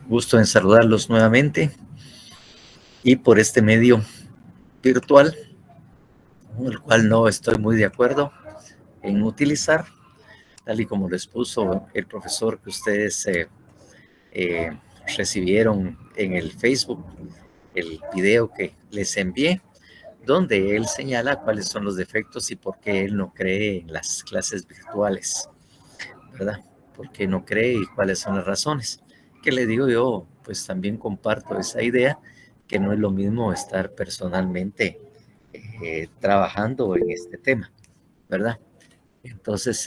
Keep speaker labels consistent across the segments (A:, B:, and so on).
A: Gusto en saludarlos nuevamente y por este medio virtual, el cual no estoy muy de acuerdo en utilizar, tal y como les puso el profesor que ustedes eh, recibieron en el Facebook, el video que les envié, donde él señala cuáles son los defectos y por qué él no cree en las clases virtuales, ¿verdad? ¿Por qué no cree y cuáles son las razones? ¿Qué le digo yo? Pues también comparto esa idea, que no es lo mismo estar personalmente trabajando en este tema, ¿verdad? Entonces,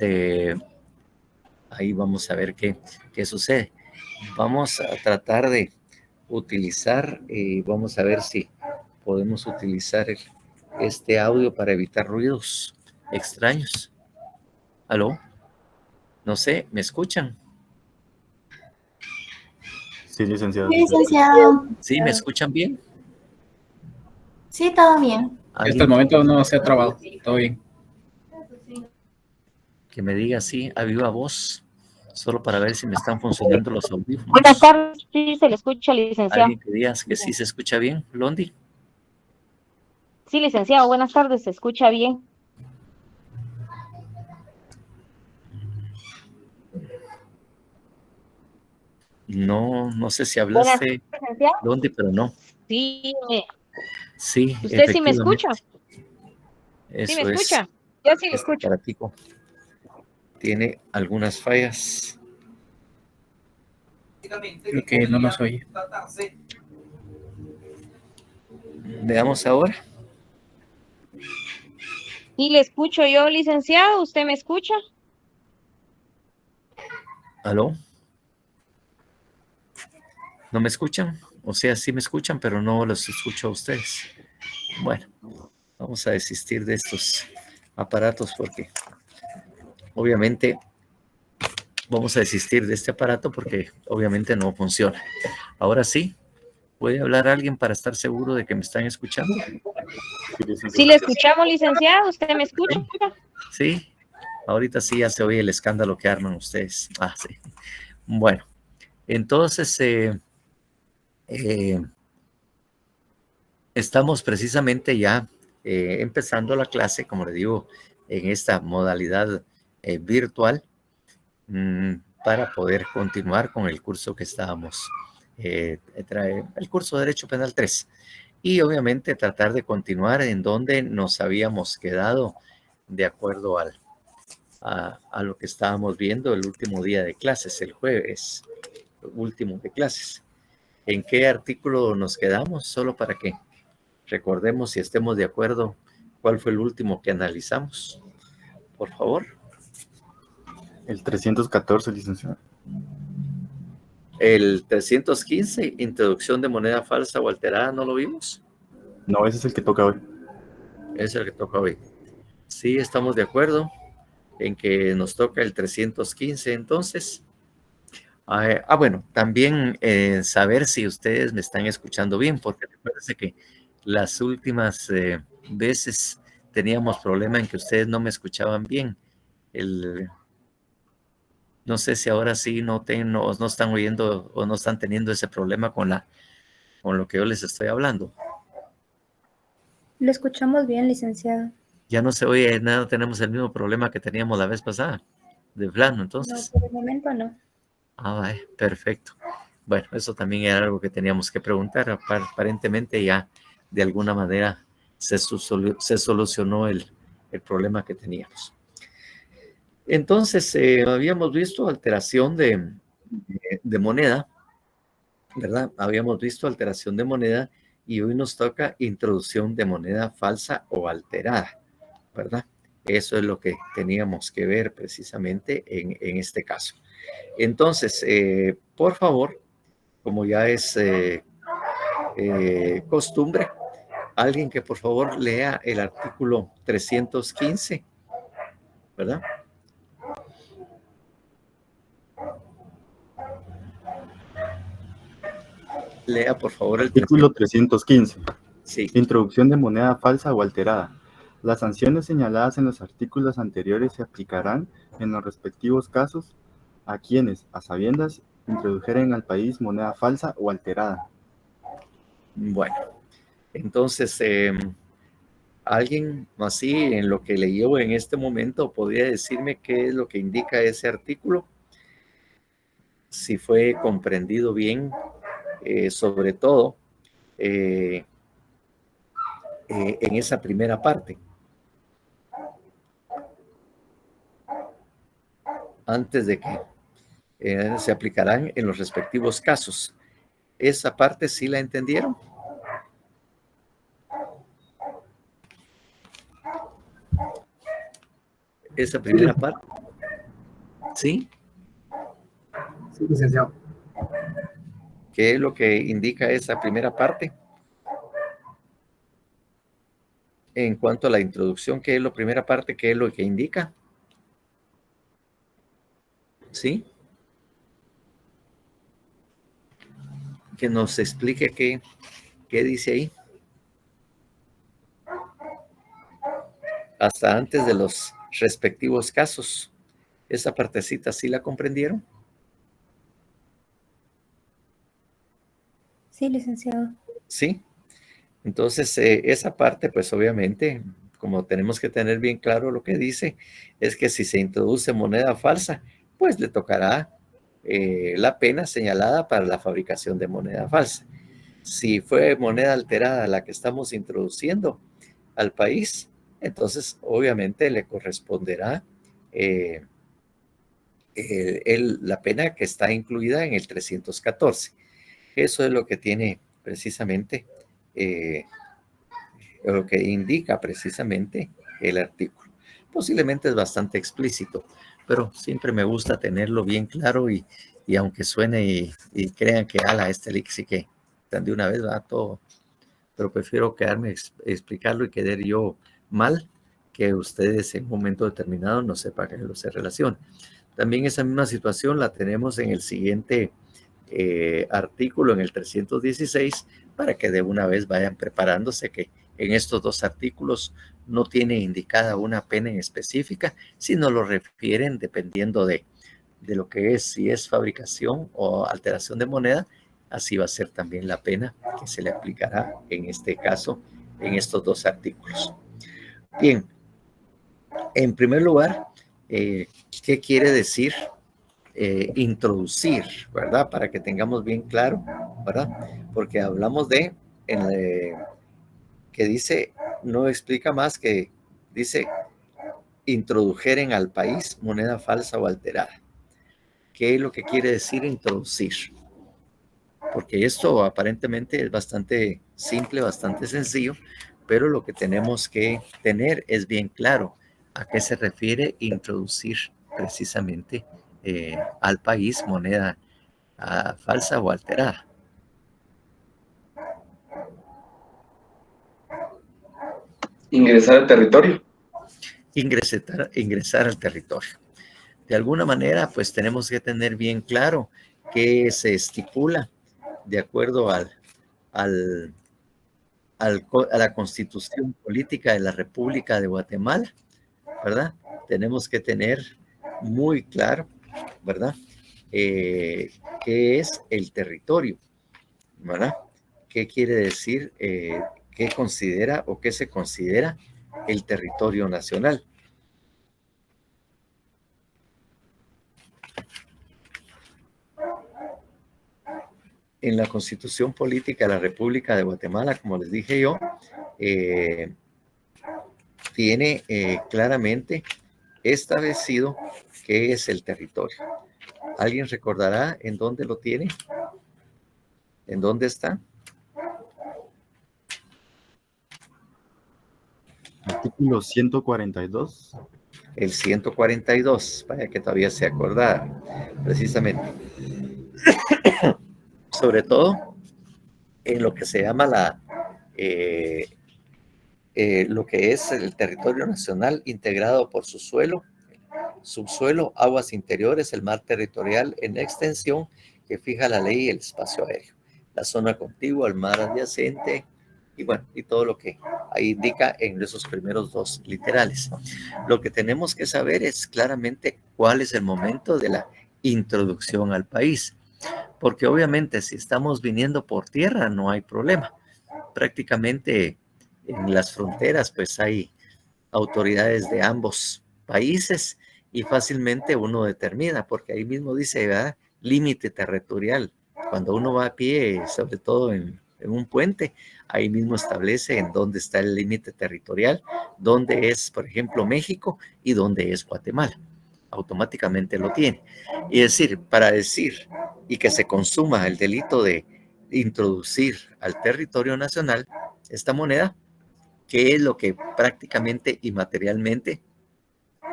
A: ahí vamos a ver qué sucede. Vamos a tratar de utilizar, vamos a ver si podemos utilizar este audio para evitar ruidos extraños. ¿Aló? No sé, ¿me escuchan?
B: Sí, licenciado.
C: Sí, licenciado.
A: ¿Sí? ¿Me escuchan bien?
C: Sí, todo bien.
D: Hasta el momento no se ha trabado. Todo bien.
A: Que me diga así a viva voz, solo para ver si me están funcionando los audífonos.
E: Buenas tardes, sí se le escucha, licenciado.
A: ¿Alguien que diga que sí se escucha bien, Londi?
E: Sí, licenciado, buenas tardes, se escucha bien.
A: No, no sé si hablaste, Londi, pero no.
E: Sí,
A: Sí,
E: ¿usted sí me escucha?
A: Eso
E: ¿Sí me escucha?
A: es.
E: Yo sí le
A: Este
E: escucho.
A: aparatico tiene algunas fallas.
D: Creo que no nos oye.
A: Veamos ahora.
E: Sí, le escucho yo, licenciado, ¿usted me escucha?
A: ¿Aló? ¿No me escuchan? O sea, sí me escuchan, pero no los escucho a ustedes. Bueno, vamos a desistir de estos aparatos porque obviamente vamos a desistir de este aparato porque obviamente no funciona. Ahora sí, ¿puede hablar alguien para estar seguro de que me están escuchando?
E: Sí, le escuchamos, licenciado, ¿usted me escucha?
A: Sí, ahorita sí ya se oye el escándalo que arman ustedes. Ah, sí. Bueno, entonces estamos precisamente ya empezando la clase, como le digo, en esta modalidad virtual para poder continuar con el curso que estábamos, el curso de Derecho Penal 3. Y obviamente tratar de continuar en donde nos habíamos quedado de acuerdo a lo que estábamos viendo el último día de clases, el jueves último de clases. ¿En qué artículo nos quedamos? Solo para que recordemos y estemos de acuerdo cuál fue el último que analizamos. Por favor.
B: El 314, licenciado.
A: El 315, introducción de moneda falsa o alterada, ¿no lo vimos?
B: No, ese es el que toca hoy.
A: Es el que toca hoy. Sí, estamos de acuerdo en que nos toca el 315 entonces. Bueno, también saber si ustedes me están escuchando bien, porque recuérdense que las últimas veces teníamos problema en que ustedes no me escuchaban bien. No sé si ahora sí no están oyendo o no están teniendo ese problema con lo que yo les estoy hablando.
F: Lo escuchamos bien, licenciado.
A: Ya no se oye nada, tenemos el mismo problema que teníamos la vez pasada, de plano, entonces.
F: No, por el momento no.
A: Perfecto. Bueno, eso también era algo que teníamos que preguntar. Aparentemente ya de alguna manera se solucionó el problema que teníamos. Entonces, habíamos visto alteración de moneda, ¿verdad? Habíamos visto alteración de moneda y hoy nos toca introducción de moneda falsa o alterada, ¿verdad? Eso es lo que teníamos que ver precisamente en este caso. Entonces, por favor, como ya es costumbre, alguien que por favor lea el artículo 315, ¿verdad? Lea por favor el
B: artículo 315.
A: Sí.
B: Introducción de moneda falsa o alterada. Las sanciones señaladas en los artículos anteriores se aplicarán en los respectivos casos a quienes, a sabiendas Introdujeren al país moneda falsa o alterada.
A: Bueno, entonces, alguien así en lo que leyó en este momento podría decirme qué es lo que indica ese artículo, si fue comprendido bien, sobre todo en esa primera parte, antes de que se aplicarán en los respectivos casos. ¿Esa parte sí la entendieron? Esa primera parte. ¿Sí?
G: Sí, licenciado.
A: ¿Qué es lo que indica esa primera parte? En cuanto a la introducción, ¿qué es la primera parte? ¿Qué es lo que indica? ¿Sí? Que nos explique qué dice ahí. Hasta antes de los respectivos casos. ¿Esa partecita sí la comprendieron?
F: Sí, licenciado.
A: Sí. Entonces, esa parte, pues obviamente, como tenemos que tener bien claro lo que dice, es que si se introduce moneda falsa, pues le tocará la pena señalada para la fabricación de moneda falsa. Si fue moneda alterada la que estamos introduciendo al país, entonces obviamente le corresponderá la pena que está incluida en el 314. Eso es lo que tiene precisamente, lo que indica precisamente el artículo. Posiblemente es bastante explícito, pero siempre me gusta tenerlo bien claro y aunque suene y crean que este leak sí que de una vez va todo, pero prefiero quedarme explicarlo y quedar yo mal que ustedes en un momento determinado no sepan que se relaciona. También esa misma situación la tenemos en el siguiente artículo, en el 316, para que de una vez vayan preparándose que en estos dos artículos no tiene indicada una pena en específica, sino lo refieren dependiendo de lo que es, si es fabricación o alteración de moneda, así va a ser también la pena que se le aplicará en este caso, en estos dos artículos. Bien, en primer lugar, ¿qué quiere decir introducir, verdad? Para que tengamos bien claro, ¿verdad? Porque hablamos de, que dice, no explica más que dice, introdujeren al país moneda falsa o alterada. ¿Qué es lo que quiere decir introducir? Porque esto aparentemente es bastante simple, bastante sencillo, pero lo que tenemos que tener es bien claro a qué se refiere introducir precisamente al país moneda falsa o alterada.
G: Ingresar al territorio.
A: Ingresar al territorio. De alguna manera, pues tenemos que tener bien claro qué se estipula de acuerdo a la Constitución Política de la República de Guatemala, ¿verdad? Tenemos que tener muy claro, ¿verdad? ¿Qué es el territorio? ¿Verdad? ¿Qué quiere decir? ¿Qué considera o qué se considera el territorio nacional? En la Constitución Política de la República de Guatemala, como les dije yo, tiene claramente establecido qué es el territorio. ¿Alguien recordará en dónde lo tiene? ¿En dónde está?
B: Artículo 142.
A: El 142, vaya que todavía se acordaba, precisamente. Sobre todo en lo que se llama lo que es el territorio nacional integrado por su suelo, subsuelo, aguas interiores, el mar territorial en extensión que fija la ley y el espacio aéreo, la zona contigua, el mar adyacente y bueno, y todo lo que ahí indica en esos primeros dos literales. Lo que tenemos que saber es claramente cuál es el momento de la introducción al país. Porque obviamente si estamos viniendo por tierra no hay problema. Prácticamente en las fronteras pues hay autoridades de ambos países y fácilmente uno determina, porque ahí mismo dice, ¿verdad? Límite territorial. Cuando uno va a pie, sobre todo en un puente, ahí mismo establece en dónde está el límite territorial, dónde es, por ejemplo, México y dónde es Guatemala. Automáticamente lo tiene. Y decir, para decir y que se consuma el delito de introducir al territorio nacional esta moneda, que es lo que prácticamente y materialmente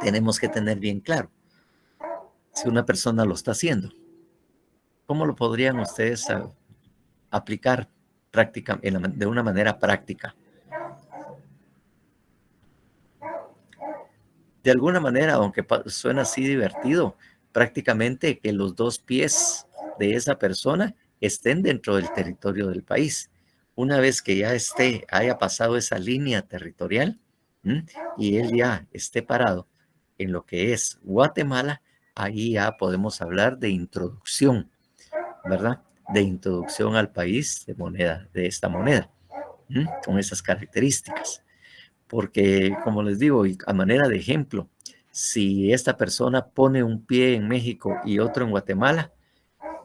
A: tenemos que tener bien claro. Si una persona lo está haciendo, ¿cómo lo podrían ustedes aplicar de una manera práctica? De alguna manera, aunque suena así divertido, prácticamente que los dos pies de esa persona estén dentro del territorio del país. Una vez que ya haya pasado esa línea territorial, ¿m? Y él ya esté parado en lo que es Guatemala, ahí ya podemos hablar de introducción, ¿verdad? De introducción al país de esta moneda, ¿m? Con esas características. Porque, como les digo, y a manera de ejemplo, si esta persona pone un pie en México y otro en Guatemala,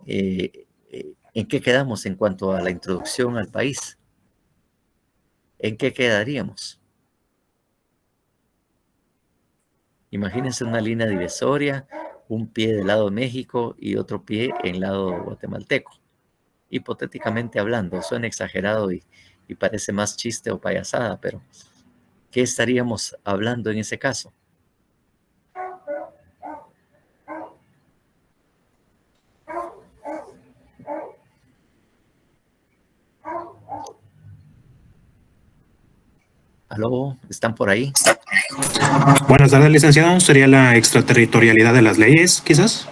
A: ¿en qué quedamos en cuanto a la introducción al país? ¿En qué quedaríamos? Imagínense una línea divisoria, un pie del lado de México y otro pie en el lado guatemalteco. Hipotéticamente hablando, suena exagerado y parece más chiste o payasada, pero ¿qué estaríamos hablando en ese caso? ¿Aló? ¿Están por ahí?
H: Buenas tardes, licenciado. ¿Sería la extraterritorialidad de las leyes, quizás?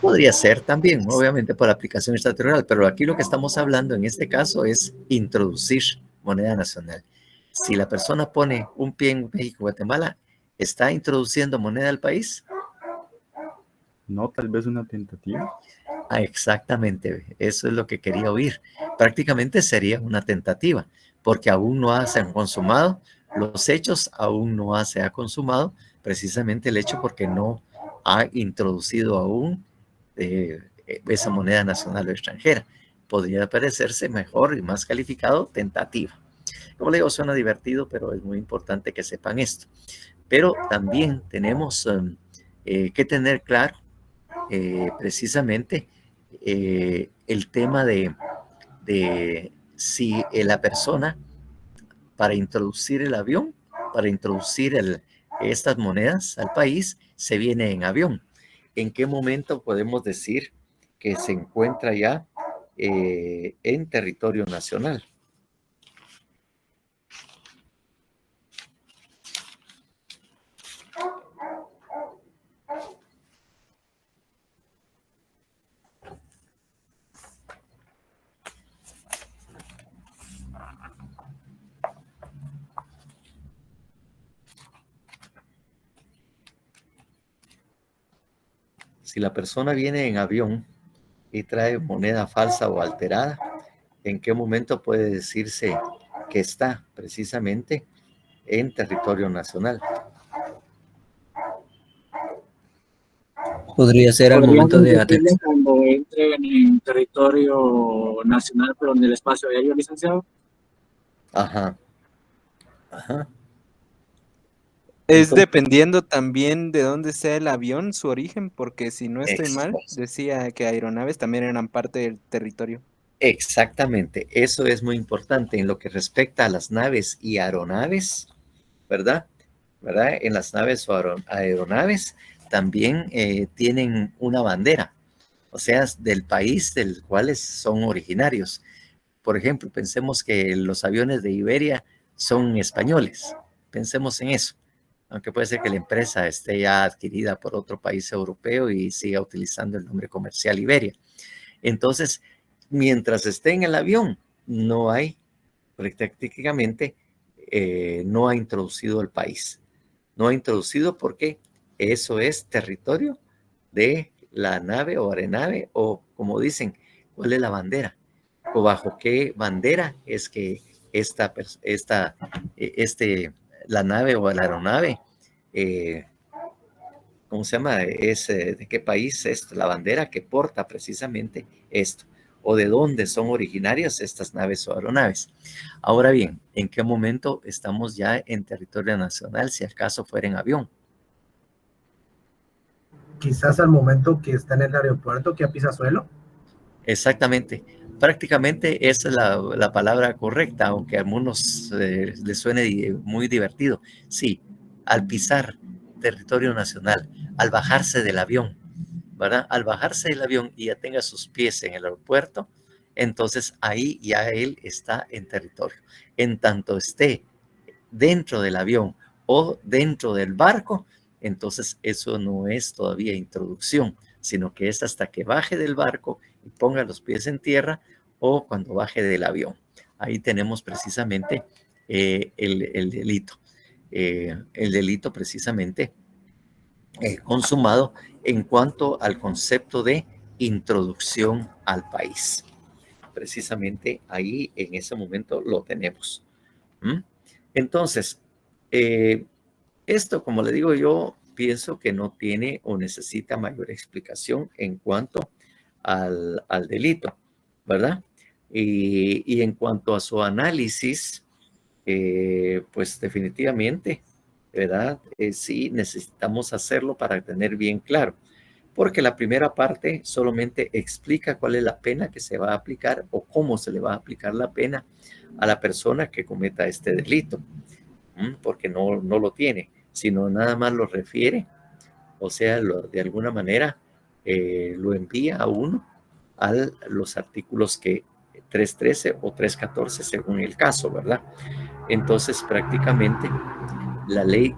A: Podría ser también, obviamente por aplicación extraterritorial, pero aquí lo que estamos hablando en este caso es introducir moneda nacional. Si la persona pone un pie en México, Guatemala, ¿está introduciendo moneda al país?
B: No, tal vez una tentativa.
A: Exactamente, eso es lo que quería oír. Prácticamente sería una tentativa, porque aún no se han consumado los hechos, aún no se ha consumado precisamente el hecho porque no ha introducido aún esa moneda nacional o extranjera. Podría parecerse mejor y más calificado tentativa. Como le digo, suena divertido, pero es muy importante que sepan esto. Pero también tenemos que tener claro precisamente el tema de si la persona para introducir el avión, para introducir estas monedas al país, se viene en avión. ¿En qué momento podemos decir que se encuentra ya en territorio nacional? Si la persona viene en avión y trae moneda falsa o alterada, ¿en qué momento puede decirse que está precisamente en territorio nacional?
D: Podría ser al
I: Podríamos
D: momento de
I: decirle cuando entre en territorio nacional, pero en el espacio aéreo, licenciado.
A: Ajá. Ajá.
J: Es
A: Entonces,
J: dependiendo también de dónde sea el avión, su origen, porque si no estoy mal,
A: exacto.
J: decía que aeronaves también eran parte del territorio.
A: Exactamente, eso es muy importante en lo que respecta a las naves y aeronaves, ¿verdad? ¿Verdad? En las naves o aeronaves también tienen una bandera, o sea, del país del cual son originarios. Por ejemplo, pensemos que los aviones de Iberia son españoles, pensemos en eso, aunque puede ser que la empresa esté ya adquirida por otro país europeo y siga utilizando el nombre comercial Iberia. Entonces, mientras esté en el avión, no hay, prácticamente, no ha introducido el país. No ha introducido porque eso es territorio de la nave o aeronave, o como dicen, cuál es la bandera, o bajo qué bandera es que la nave o la aeronave, ¿cómo se llama? ¿De qué país es la bandera que porta precisamente esto? ¿O de dónde son originarias estas naves o aeronaves? Ahora bien, ¿en qué momento estamos ya en territorio nacional, si acaso fuera en avión?
K: Quizás al momento que está en el aeropuerto, que pisa suelo.
A: Exactamente. Prácticamente esa es la palabra correcta, aunque a algunos les suene muy divertido. Sí, al pisar territorio nacional, al bajarse del avión, ¿verdad? Al bajarse del avión y ya tenga sus pies en el aeropuerto, entonces ahí ya él está en territorio. En tanto esté dentro del avión o dentro del barco, entonces eso no es todavía introducción, sino que es hasta que baje del barco y ponga los pies en tierra o cuando baje del avión. Ahí tenemos precisamente el delito. El delito precisamente consumado en cuanto al concepto de introducción al país. Precisamente ahí en ese momento lo tenemos. Entonces, esto, como le digo, yo pienso que no tiene o necesita mayor explicación en cuanto al delito, ¿verdad? Y en cuanto a su análisis, pues definitivamente, ¿verdad? Sí necesitamos hacerlo para tener bien claro, porque la primera parte solamente explica cuál es la pena que se va a aplicar o cómo se le va a aplicar la pena a la persona que cometa este delito, porque no lo tiene, sino nada más lo refiere, o sea, de alguna manera lo envía a uno a los artículos 313 o 314 según el caso, ¿verdad? Entonces prácticamente la ley,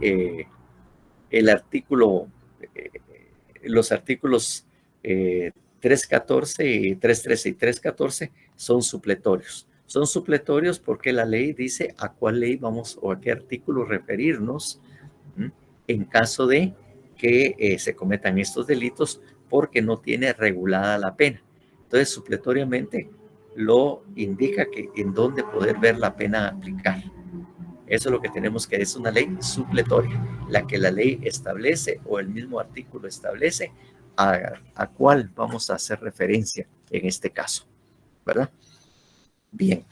A: los artículos 314 y 313 y 314 son supletorios. Son supletorios porque la ley dice a cuál ley vamos o a qué artículo referirnos en caso de que se cometan estos delitos porque no tiene regulada la pena. Entonces, supletoriamente lo indica que en dónde poder ver la pena aplicar. Eso es lo que tenemos, que es una ley supletoria, la que la ley establece o el mismo artículo establece a cuál vamos a hacer referencia en este caso, ¿verdad? Bien,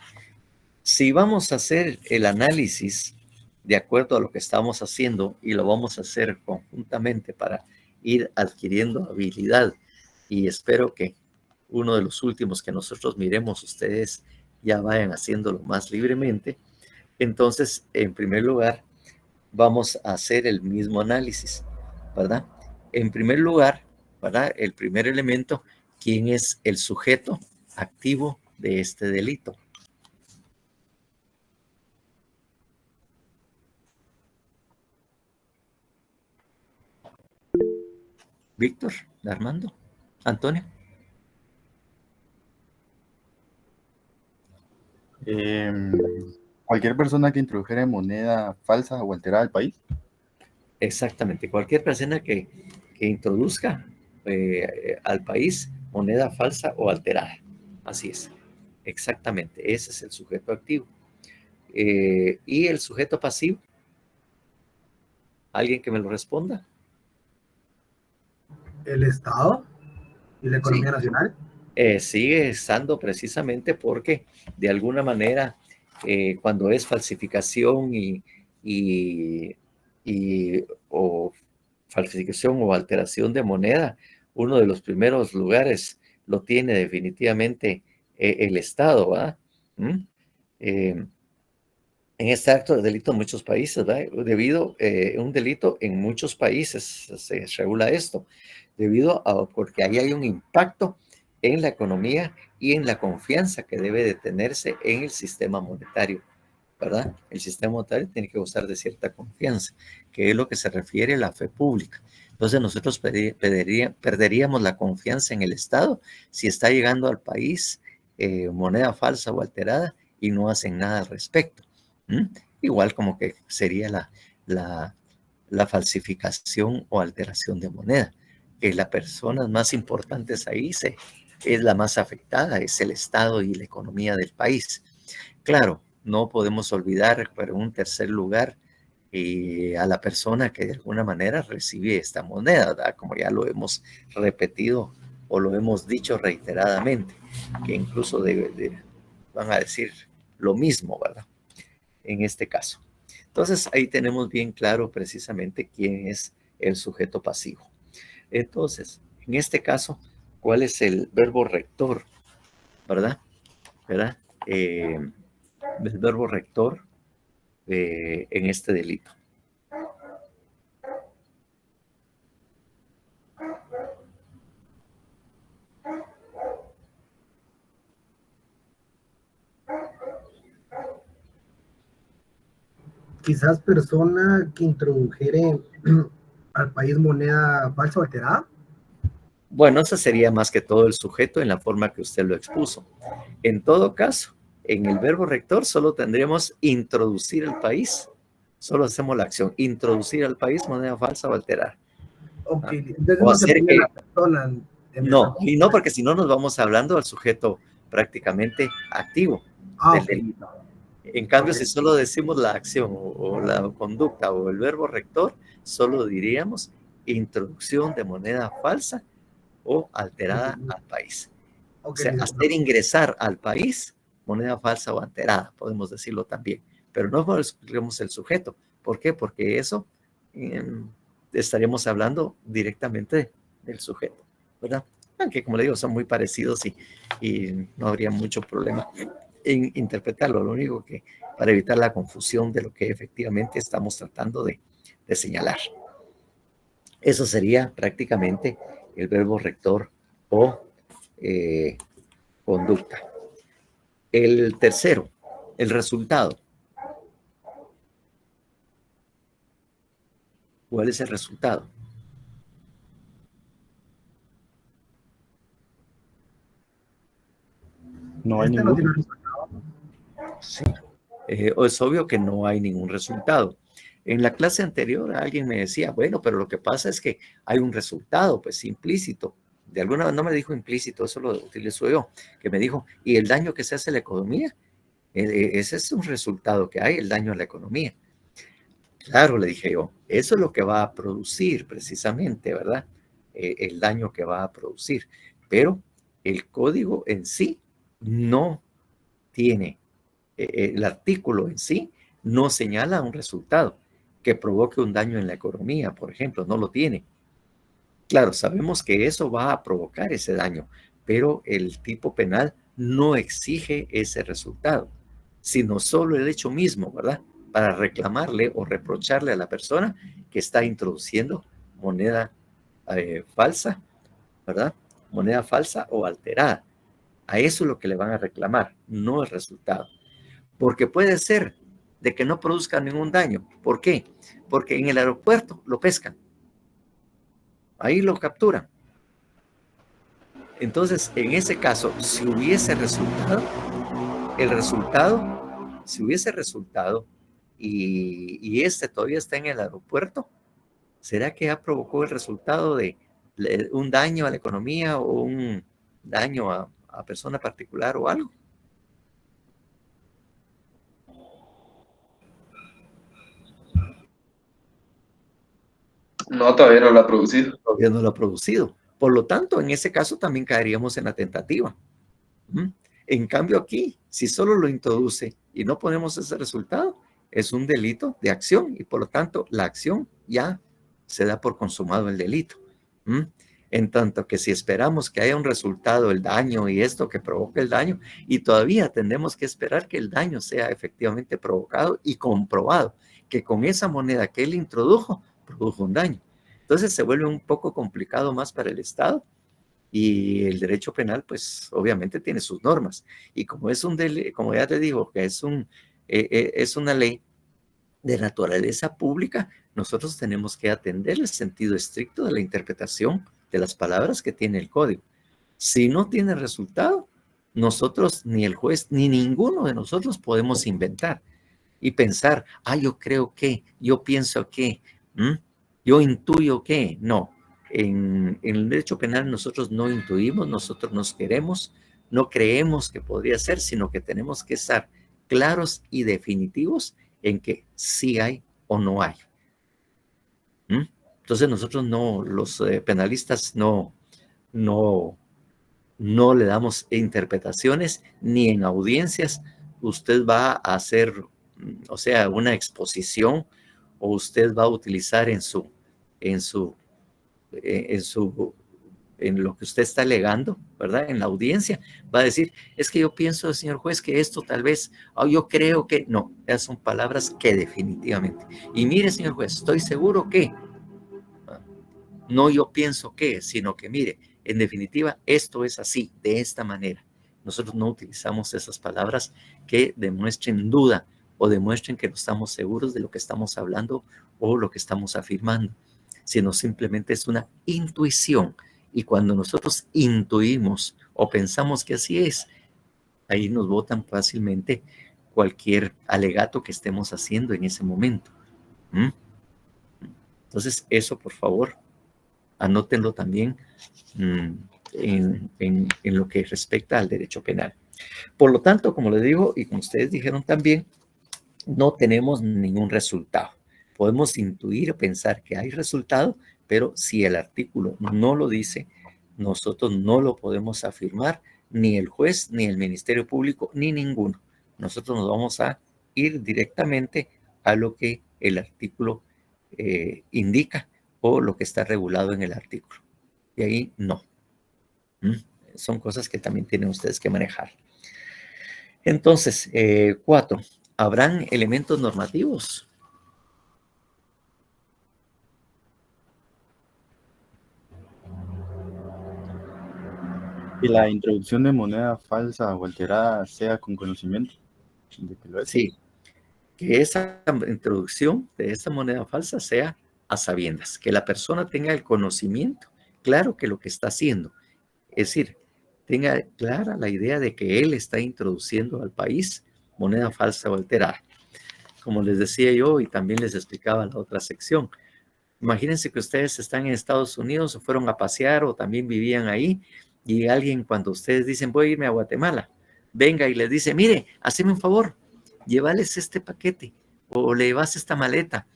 A: si vamos a hacer el análisis de acuerdo a lo que estamos haciendo y lo vamos a hacer conjuntamente para ir adquiriendo habilidad, y espero que uno de los últimos que nosotros miremos ustedes ya vayan haciéndolo más libremente. Entonces, en primer lugar, vamos a hacer el mismo análisis, ¿verdad? En primer lugar, ¿verdad? El primer elemento, ¿quién es el sujeto activo de este delito? Víctor, Armando, Antonio.
B: Cualquier persona que introdujera moneda falsa o alterada al país.
A: Exactamente, cualquier persona que introduzca al país moneda falsa o alterada. Así es, exactamente, ese es el sujeto activo. ¿Y el sujeto pasivo? ¿Alguien que me lo responda?
K: El Estado y la economía nacional.
A: Sigue estando precisamente porque de alguna manera cuando es falsificación o falsificación o alteración de moneda, uno de los primeros lugares lo tiene definitivamente el Estado, ¿verdad? En este acto de delito en muchos países, ¿verdad? Un delito en muchos países se regula esto, porque ahí hay un impacto en la economía y en la confianza que debe de tenerse en el sistema monetario, ¿verdad? El sistema monetario tiene que gozar de cierta confianza, que es lo que se refiere a la fe pública. Entonces nosotros perderíamos la confianza en el Estado si está llegando al país moneda falsa o alterada y no hacen nada al respecto. Igual como que sería la falsificación o alteración de moneda. que las personas más importantes ahí es la más afectada, es el Estado y la economía del país. Claro, no podemos olvidar, pero en un tercer lugar, a la persona que de alguna manera recibe esta moneda, ¿verdad? Como ya lo hemos repetido o lo hemos dicho reiteradamente, que incluso van a decir lo mismo, ¿verdad? En este caso. Entonces, ahí tenemos bien claro precisamente quién es el sujeto pasivo. Entonces, en este caso, ¿cuál es el verbo rector? ¿Verdad? El verbo rector en este delito.
K: Quizás persona que introdujere al país moneda falsa o alterada.
A: Bueno, eso sería más que todo el sujeto en la forma que usted lo expuso. En todo caso, en el verbo rector solo tendríamos introducir al país. Solo hacemos la acción, introducir al país moneda falsa o alterar.
K: Ok,
A: entonces o hacer que...
K: la persona
A: no, y no, porque si no nos vamos hablando al sujeto prácticamente activo del delito. En cambio, si solo decimos la acción o la conducta o el verbo rector, solo diríamos introducción de moneda falsa o alterada al país. O sea, hacer ingresar al país moneda falsa o alterada, podemos decirlo también. Pero no excluimos el sujeto. ¿Por qué? Porque eso estaríamos hablando directamente del sujeto, ¿verdad? Aunque, como le digo, son muy parecidos y no habría mucho problema en interpretarlo. Lo único que para evitar la confusión de lo que efectivamente estamos tratando de señalar. Eso sería prácticamente el verbo rector o conducta. El tercero, el resultado. ¿Cuál es el resultado?
B: No hay ningún
K: resultado.
A: Sí. Es obvio que no hay ningún resultado. En la clase anterior alguien me decía, bueno, pero lo que pasa es que hay un resultado, pues implícito. De alguna manera no me dijo implícito, eso lo utilizo yo, que me dijo, ¿y el daño que se hace a la economía? Ese es un resultado que hay, el daño a la economía. Claro, le dije yo, eso es lo que va a producir precisamente, ¿verdad? El daño que va a producir. Pero el código en sí no tiene, el artículo en sí no señala un resultado que provoque un daño en la economía, por ejemplo, no lo tiene. Claro, sabemos que eso va a provocar ese daño, pero el tipo penal no exige ese resultado, sino solo el hecho mismo, ¿verdad? Para reclamarle o reprocharle a la persona que está introduciendo moneda falsa, ¿verdad? Moneda falsa o alterada. A eso es lo que le van a reclamar, no el resultado. Porque puede ser de que no produzca ningún daño. ¿Por qué? Porque en el aeropuerto lo pescan. Ahí lo capturan. Entonces, en ese caso, si hubiese resultado, si hubiese resultado y este todavía está en el aeropuerto, ¿será que ya provocó el resultado de un daño a la economía o un daño a persona particular o algo?
G: No, todavía no lo ha producido.
A: Todavía no lo ha producido. Por lo tanto, en ese caso también caeríamos en la tentativa. En cambio aquí, si solo lo introduce y no ponemos ese resultado, es un delito de acción y por lo tanto la acción ya se da por consumado el delito. En tanto que si esperamos que haya un resultado, el daño y esto que provoca el daño, y todavía tendremos que esperar que el daño sea efectivamente provocado y comprobado, que con esa moneda que él introdujo, produjo un daño. Entonces se vuelve un poco complicado más para el Estado y el derecho penal, pues obviamente tiene sus normas. Y como es como ya te digo, que es una ley de naturaleza pública, nosotros tenemos que atender el sentido estricto de la interpretación de las palabras que tiene el código. Si no tiene resultado, nosotros, ni el juez, ni ninguno de nosotros podemos inventar y pensar, yo creo que, yo pienso que, yo intuyo que. No, en el derecho penal nosotros no intuimos, nosotros nos queremos, no creemos que podría ser, sino que tenemos que estar claros y definitivos en que sí hay o no hay. Entonces nosotros no, los penalistas no le damos interpretaciones ni en audiencias. Usted va a hacer, o sea, una exposición, o usted va a utilizar en lo que usted está alegando, ¿verdad? En la audiencia, va a decir, es que yo pienso, señor juez, que esto tal vez, yo creo que, no, esas son palabras que definitivamente. Y mire, señor juez, estoy seguro que, no yo pienso que, sino que mire, en definitiva, esto es así, de esta manera. Nosotros no utilizamos esas palabras que demuestren duda o demuestren que no estamos seguros de lo que estamos hablando o lo que estamos afirmando, sino simplemente es una intuición. Y cuando nosotros intuimos o pensamos que así es, ahí nos botan fácilmente cualquier alegato que estemos haciendo en ese momento. Entonces, eso, por favor, anótenlo también en lo que respecta al derecho penal. Por lo tanto, como les digo, y como ustedes dijeron también, no tenemos ningún resultado. Podemos intuir o pensar que hay resultado, pero si el artículo no lo dice, nosotros no lo podemos afirmar, ni el juez, ni el Ministerio Público, ni ninguno. Nosotros nos vamos a ir directamente a lo que el artículo indica o lo que está regulado en el artículo. Y ahí no. Son cosas que también tienen ustedes que manejar. Entonces, 4. ¿Habrán elementos normativos?
B: Y la introducción de moneda falsa o alterada sea con conocimiento de que lo es.
A: Sí, que esa introducción de esa moneda falsa sea a sabiendas, que la persona tenga el conocimiento, claro que lo que está haciendo, es decir, tenga clara la idea de que él está introduciendo al país moneda falsa o alterada. Como les decía yo y también les explicaba en la otra sección, imagínense que ustedes están en Estados Unidos o fueron a pasear o también vivían ahí y alguien cuando ustedes dicen voy a irme a Guatemala, venga y les dice, mire, haceme un favor, llévales este paquete o le llevas esta maleta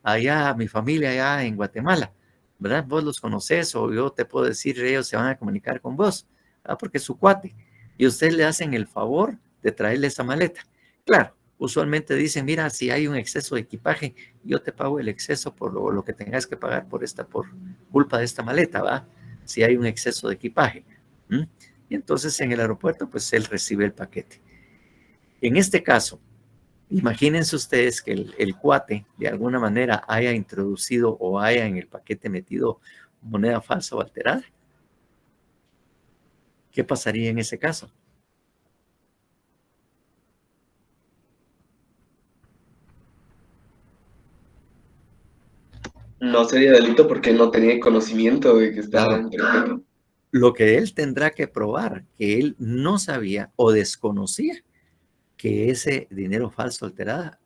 A: allá a mi familia allá en Guatemala, ¿verdad? Vos los conocés o yo te puedo decir, ellos se van a comunicar con vos, ¿verdad? Porque es su cuate y ustedes le hacen el favor de traerle esa maleta. Claro, usualmente dicen, mira, si hay un exceso de equipaje, yo te pago el exceso por lo que tengas que pagar por culpa de esta maleta, ¿va? Si hay un exceso de equipaje. Y entonces en el aeropuerto, pues él recibe el paquete. En este caso, imagínense ustedes que el cuate de alguna manera haya introducido o haya en el paquete metido moneda falsa o alterada. ¿Qué pasaría en ese caso?
G: No sería delito porque no tenía conocimiento de que estaba introduciendo.
A: Lo que él tendrá que probar, que él no sabía o desconocía que ese dinero falso alterado,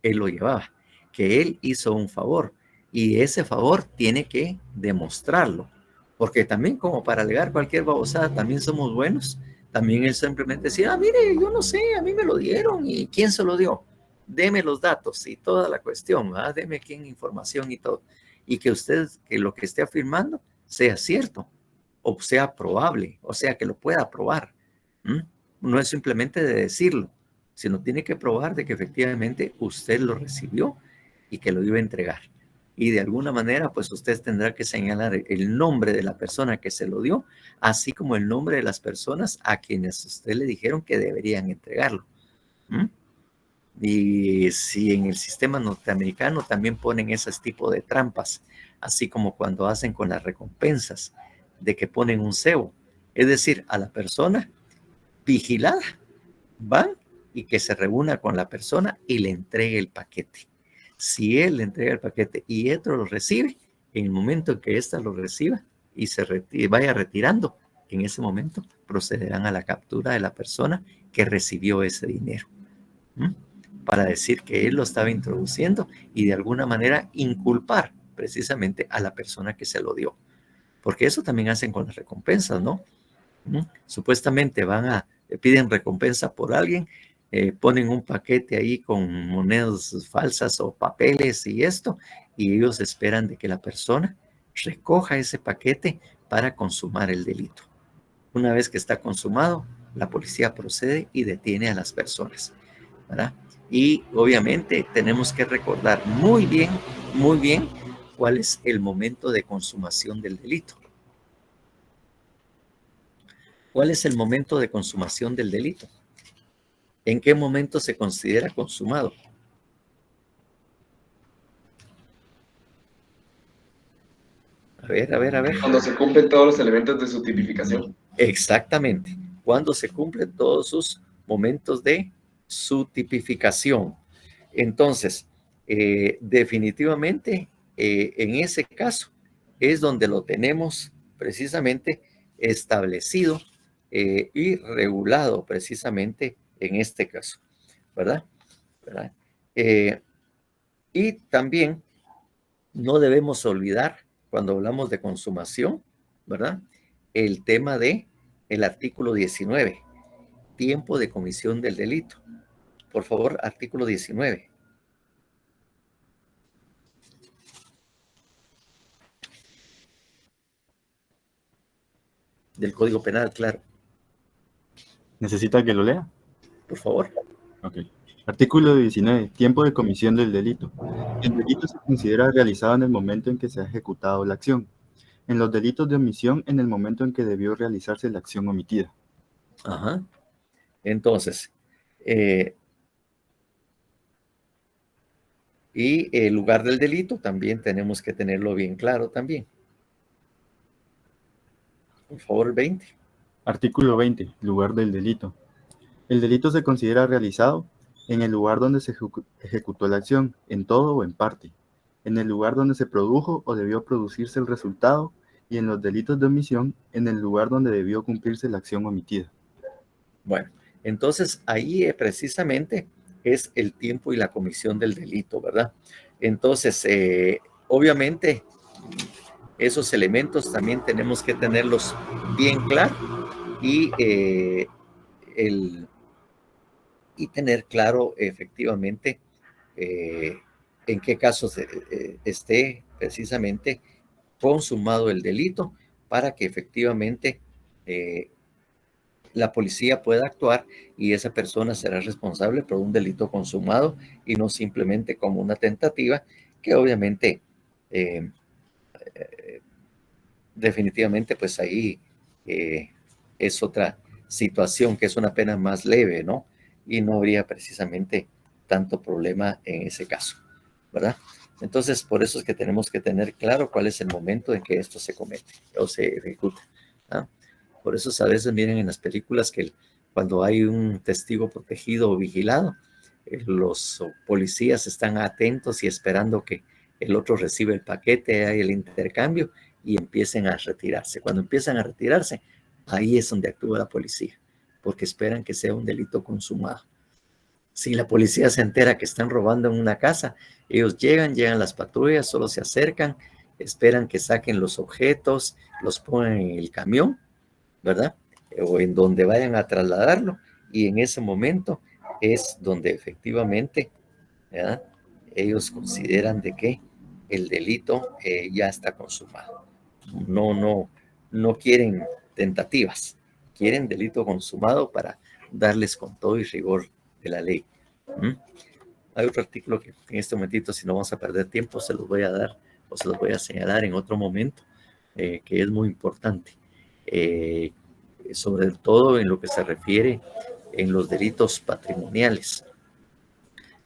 A: él lo llevaba, que él hizo un favor y ese favor tiene que demostrarlo, porque también como para alegar cualquier babosada, también somos buenos, también él simplemente decía, mire, yo no sé, a mí me lo dieron y ¿quién se lo dio? Deme los datos y toda la cuestión, ¿verdad? Deme aquí información y todo, y que usted, que lo que esté afirmando sea cierto, o sea probable, o sea que lo pueda probar. No es simplemente de decirlo, sino tiene que probar de que efectivamente usted lo recibió y que lo iba a entregar. Y de alguna manera, pues usted tendrá que señalar el nombre de la persona que se lo dio, así como el nombre de las personas a quienes usted le dijeron que deberían entregarlo. Y si en el sistema norteamericano también ponen ese tipo de trampas, así como cuando hacen con las recompensas, de que ponen un cebo, es decir, a la persona vigilada, van y que se reúna con la persona y le entregue el paquete. Si él le entrega el paquete y otro lo recibe, en el momento en que ésta lo reciba y vaya retirando, en ese momento procederán a la captura de la persona que recibió ese dinero, para decir que él lo estaba introduciendo y de alguna manera inculpar precisamente a la persona que se lo dio. Porque eso también hacen con las recompensas, ¿no? Supuestamente piden recompensa por alguien, ponen un paquete ahí con monedas falsas o papeles y esto, y ellos esperan de que la persona recoja ese paquete para consumar el delito. Una vez que está consumado, la policía procede y detiene a las personas, ¿verdad? Y obviamente tenemos que recordar muy bien cuál es el momento de consumación del delito. ¿Cuál es el momento de consumación del delito? ¿En qué momento se considera consumado? A ver.
G: Cuando se cumplen todos los elementos de su tipificación.
A: Exactamente. Cuando se cumplen todos sus momentos de su tipificación. Entonces, definitivamente, en ese caso, es donde lo tenemos precisamente establecido y regulado precisamente en este caso, ¿verdad? Y también no debemos olvidar, cuando hablamos de consumación, ¿verdad? El tema de el artículo 19, tiempo de comisión del delito. Por favor, artículo 19. Del Código Penal, claro.
B: ¿Necesita que lo lea?
A: Por favor.
B: Ok. Artículo 19. Tiempo de comisión del delito. El delito se considera realizado en el momento en que se ha ejecutado la acción. En los delitos de omisión, en el momento en que debió realizarse la acción omitida.
A: Ajá. Entonces, y el lugar del delito también tenemos que tenerlo bien claro también. Por favor, 20.
B: Artículo 20. Lugar del delito. El delito se considera realizado en el lugar donde se ejecutó la acción, en todo o en parte, en el lugar donde se produjo o debió producirse el resultado, y en los delitos de omisión, en el lugar donde debió cumplirse la acción omitida.
A: Bueno, entonces ahí precisamente es el tiempo y la comisión del delito, ¿verdad? Entonces, obviamente, esos elementos también tenemos que tenerlos bien claros y tener claro efectivamente en qué casos esté precisamente consumado el delito para que efectivamente la policía pueda actuar y esa persona será responsable por un delito consumado y no simplemente como una tentativa que obviamente definitivamente pues ahí es otra situación que es una pena más leve, ¿no? Y no habría precisamente tanto problema en ese caso, ¿verdad? Entonces, por eso es que tenemos que tener claro cuál es el momento en que esto se comete o se ejecuta, ¿ah? Por eso a veces miren en las películas que cuando hay un testigo protegido o vigilado, los policías están atentos y esperando que el otro reciba el paquete, hay el intercambio y empiecen a retirarse. Cuando empiezan a retirarse, ahí es donde actúa la policía, porque esperan que sea un delito consumado. Si la policía se entera que están robando en una casa, ellos llegan las patrullas, solo se acercan, esperan que saquen los objetos, los pongan en el camión, ¿verdad? O en donde vayan a trasladarlo, y en ese momento es donde efectivamente, ¿verdad?, ellos consideran de que el delito ya está consumado. No quieren tentativas, quieren delito consumado para darles con todo y rigor de la ley. Hay otro artículo que en este momentito, si no vamos a perder tiempo, se los voy a dar o se los voy a señalar en otro momento, que es muy importante, sobre todo en lo que se refiere en los delitos patrimoniales.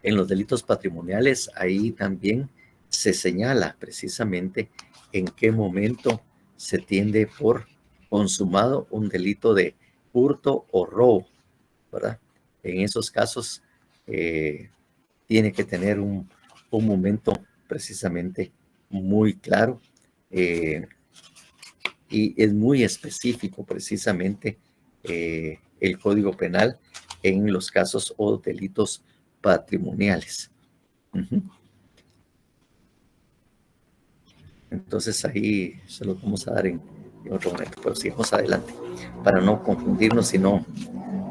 A: En los delitos patrimoniales, ahí también se señala precisamente en qué momento se tiende por consumado un delito de hurto o robo, ¿verdad? En esos casos tiene que tener un momento precisamente muy claro y es muy específico precisamente el Código Penal en los casos o delitos patrimoniales. Entonces ahí se los vamos a dar en otro momento, pero sigamos adelante para no confundirnos, sino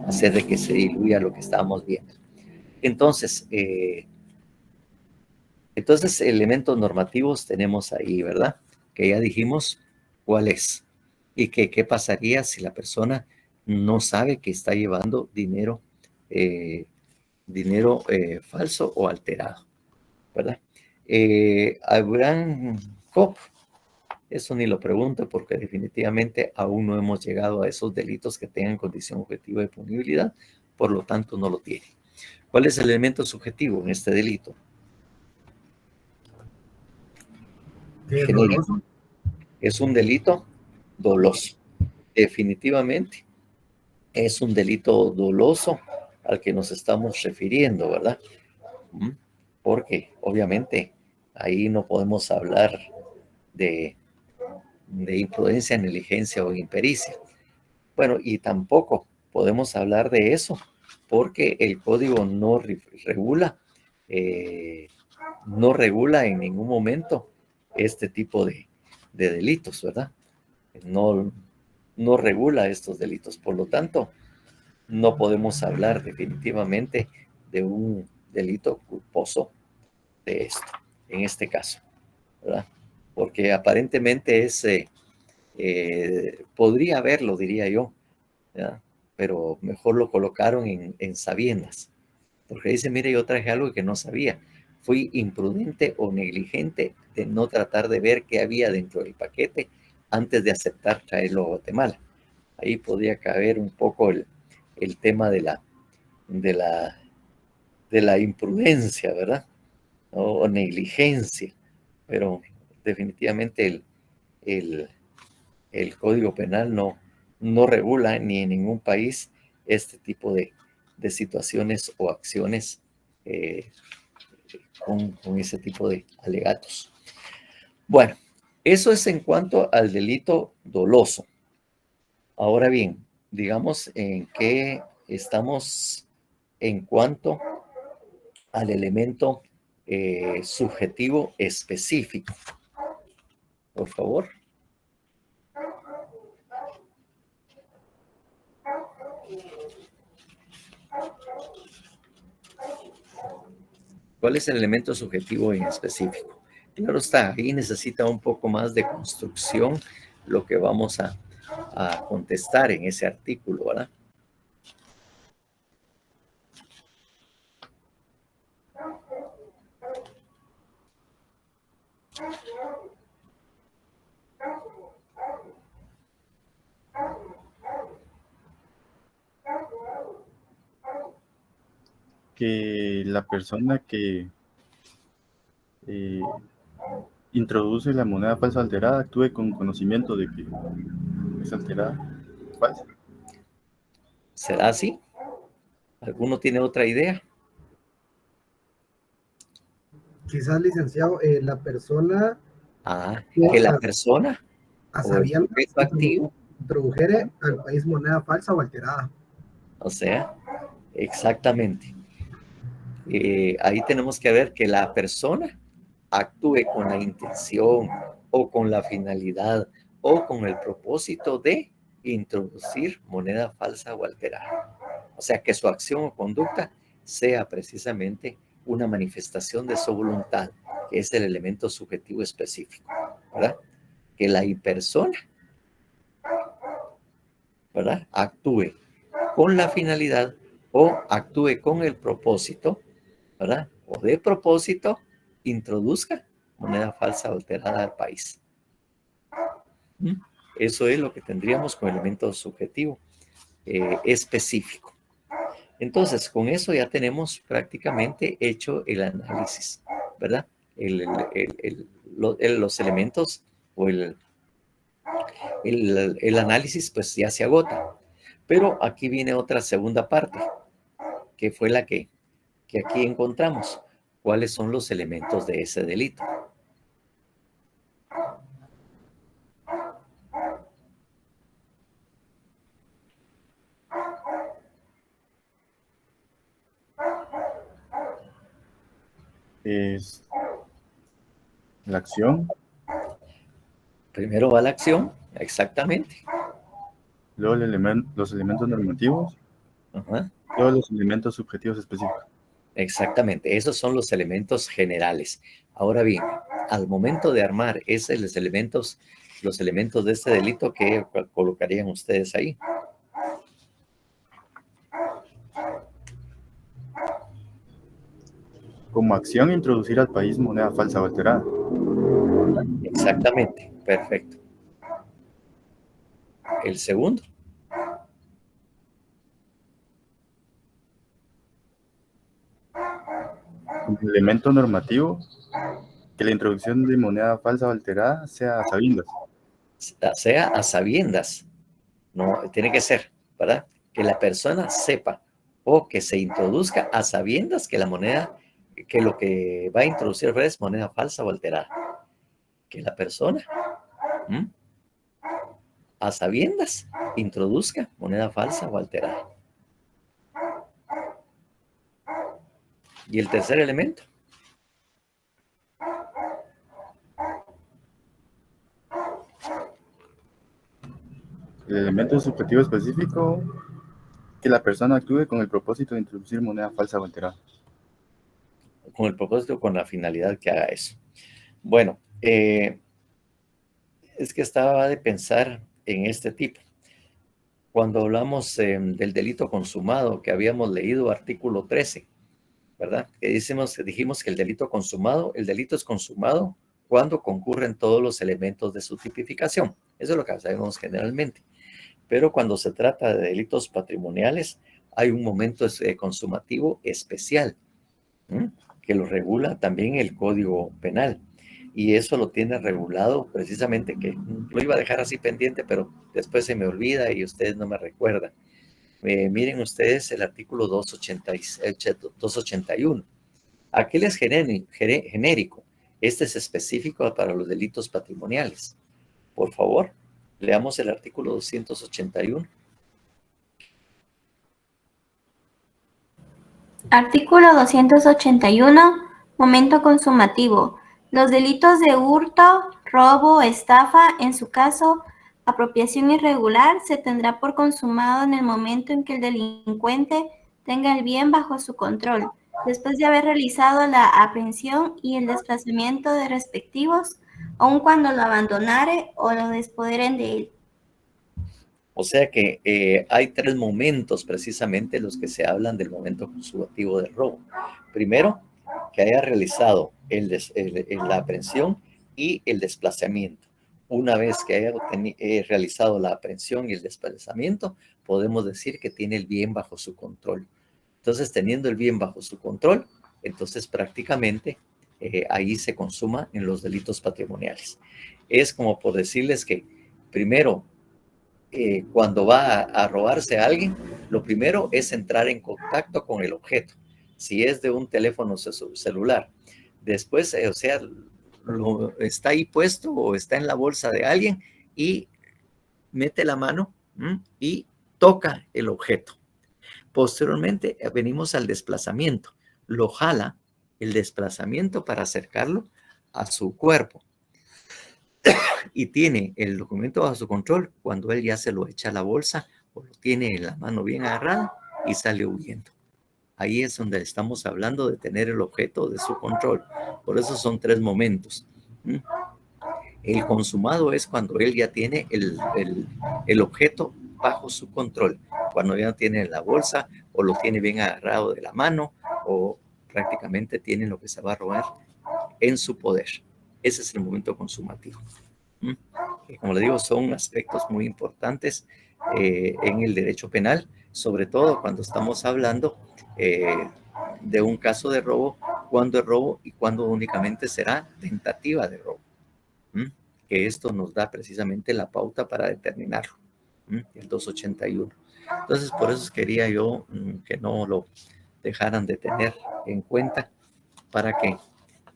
A: hacer de que se diluya lo que estábamos viendo. Entonces, elementos normativos tenemos ahí, ¿verdad? Que ya dijimos cuál es. Y que qué pasaría si la persona no sabe que está llevando dinero falso o alterado, ¿verdad? Abraham Kopp, eso ni lo pregunto porque definitivamente aún no hemos llegado a esos delitos que tengan condición objetiva de punibilidad, por lo tanto no lo tiene. ¿Cuál es el elemento subjetivo en este delito? Genérico. Es un delito doloso. Definitivamente es un delito doloso al que nos estamos refiriendo, ¿verdad? Porque obviamente ahí no podemos hablar de imprudencia, negligencia o impericia. Bueno, y tampoco podemos hablar de eso porque el código no regula en ningún momento este tipo de delitos, ¿verdad? No regula estos delitos. Por lo tanto, no podemos hablar definitivamente de un delito culposo de esto, en este caso, ¿verdad? Porque aparentemente podría haberlo, diría yo, ¿verdad? Pero mejor lo colocaron en sabiendas, porque dice, mire, yo traje algo que no sabía. Fui imprudente o negligente de no tratar de ver qué había dentro del paquete antes de aceptar traerlo a Guatemala. Ahí podría caber un poco el tema de la imprudencia, ¿verdad? O negligencia, pero definitivamente el Código Penal no regula ni en ningún país este tipo de situaciones o acciones con ese tipo de alegatos. Bueno, eso es en cuanto al delito doloso. Ahora bien, digamos en qué estamos en cuanto al elemento subjetivo específico. Por favor. ¿Cuál es el elemento subjetivo en específico? Claro está, ahí necesita un poco más de construcción lo que vamos a contestar en ese artículo, ¿verdad?
B: Que la persona que introduce la moneda falsa alterada actúe con conocimiento de que es alterada, falsa.
A: ¿Será así? ¿Alguno tiene otra idea?
K: Quizás, licenciado, la persona...
A: que la persona
K: a
A: o el
K: sabiendas
A: sujeto activo
K: introdujere al país moneda falsa o alterada.
A: O sea, exactamente. Ahí tenemos que ver que la persona actúe con la intención o con la finalidad o con el propósito de introducir moneda falsa o alterada. O sea, que su acción o conducta sea precisamente una manifestación de su voluntad, que es el elemento subjetivo específico, ¿verdad? Que la persona, ¿verdad?, actúe con la finalidad o actúe con el propósito, ¿verdad?, o de propósito, introduzca moneda falsa alterada al país. Eso es lo que tendríamos con elemento subjetivo específico. Entonces, con eso ya tenemos prácticamente hecho el análisis, ¿verdad? Los elementos o el análisis pues ya se agota. Pero aquí viene otra segunda parte, que fue la que aquí encontramos. ¿Cuáles son los elementos de ese delito?
B: Es la acción.
A: Primero va la acción, exactamente.
B: Luego los elementos normativos.
A: Ajá.
B: Luego los elementos subjetivos específicos.
A: Exactamente, esos son los elementos generales. Ahora bien, al momento de armar los elementos de este delito, ¿qué colocarían ustedes ahí?
B: Como acción, introducir al país moneda falsa o alterada.
A: Exactamente, perfecto. El segundo.
B: Como elemento normativo, que la introducción de moneda falsa o alterada sea a sabiendas.
A: Sea a sabiendas. No, tiene que ser, ¿verdad? Que la persona sepa o que se introduzca a sabiendas que la moneda, que lo que va a introducir es moneda falsa o alterada. Que la persona, a sabiendas, introduzca moneda falsa o alterada. Y el tercer elemento.
B: El elemento subjetivo específico, que la persona actúe con el propósito de introducir moneda falsa o alterada.
A: Con el propósito, con la finalidad que haga eso. Bueno, es que estaba de pensar en este tipo. Cuando hablamos del delito consumado, que habíamos leído artículo 13, ¿verdad? Que dijimos que el delito es consumado cuando concurren todos los elementos de su tipificación. Eso es lo que sabemos generalmente. Pero cuando se trata de delitos patrimoniales, hay un momento consumativo especial, que lo regula también el Código Penal. Y eso lo tiene regulado precisamente, que lo iba a dejar así pendiente, pero después se me olvida y ustedes no me recuerdan. Miren ustedes el artículo 281. Aquel es genérico. Este es específico para los delitos patrimoniales. Por favor, leamos el artículo 281.
C: Artículo 281, momento consumativo. Los delitos de hurto, robo, estafa, en su caso, apropiación irregular, se tendrá por consumado en el momento en que el delincuente tenga el bien bajo su control, después de haber realizado la aprehensión y el desplazamiento de respectivos, aun cuando lo abandonare o lo despoderen de él.
A: O sea que hay tres momentos precisamente los que se hablan del momento consumativo del robo. Primero, que haya realizado la aprehensión y el desplazamiento. Una vez que haya realizado la aprehensión y el desplazamiento, podemos decir que tiene el bien bajo su control. Entonces, teniendo el bien bajo su control, entonces prácticamente ahí se consuma en los delitos patrimoniales. Es como por decirles que primero, cuando va a robarse a alguien, lo primero es entrar en contacto con el objeto. Si es de un teléfono celular, después, está ahí puesto o está en la bolsa de alguien y mete la mano y toca el objeto. Posteriormente, venimos al desplazamiento. Lo jala el desplazamiento para acercarlo a su cuerpo. Y tiene el documento bajo su control cuando él ya se lo echa a la bolsa o lo tiene en la mano bien agarrada y sale huyendo. Ahí es donde estamos hablando de tener el objeto de su control. Por eso son tres momentos. El consumado es cuando él ya tiene el objeto bajo su control, cuando ya tiene en la bolsa o lo tiene bien agarrado de la mano o prácticamente tiene lo que se va a robar en su poder. Ese es el momento consumativo. Como le digo, son aspectos muy importantes en el derecho penal, sobre todo cuando estamos hablando de un caso de robo, cuándo es robo y cuándo únicamente será tentativa de robo. Que esto nos da precisamente la pauta para determinarlo, el 281. Entonces, por eso quería yo que no lo dejaran de tener en cuenta para que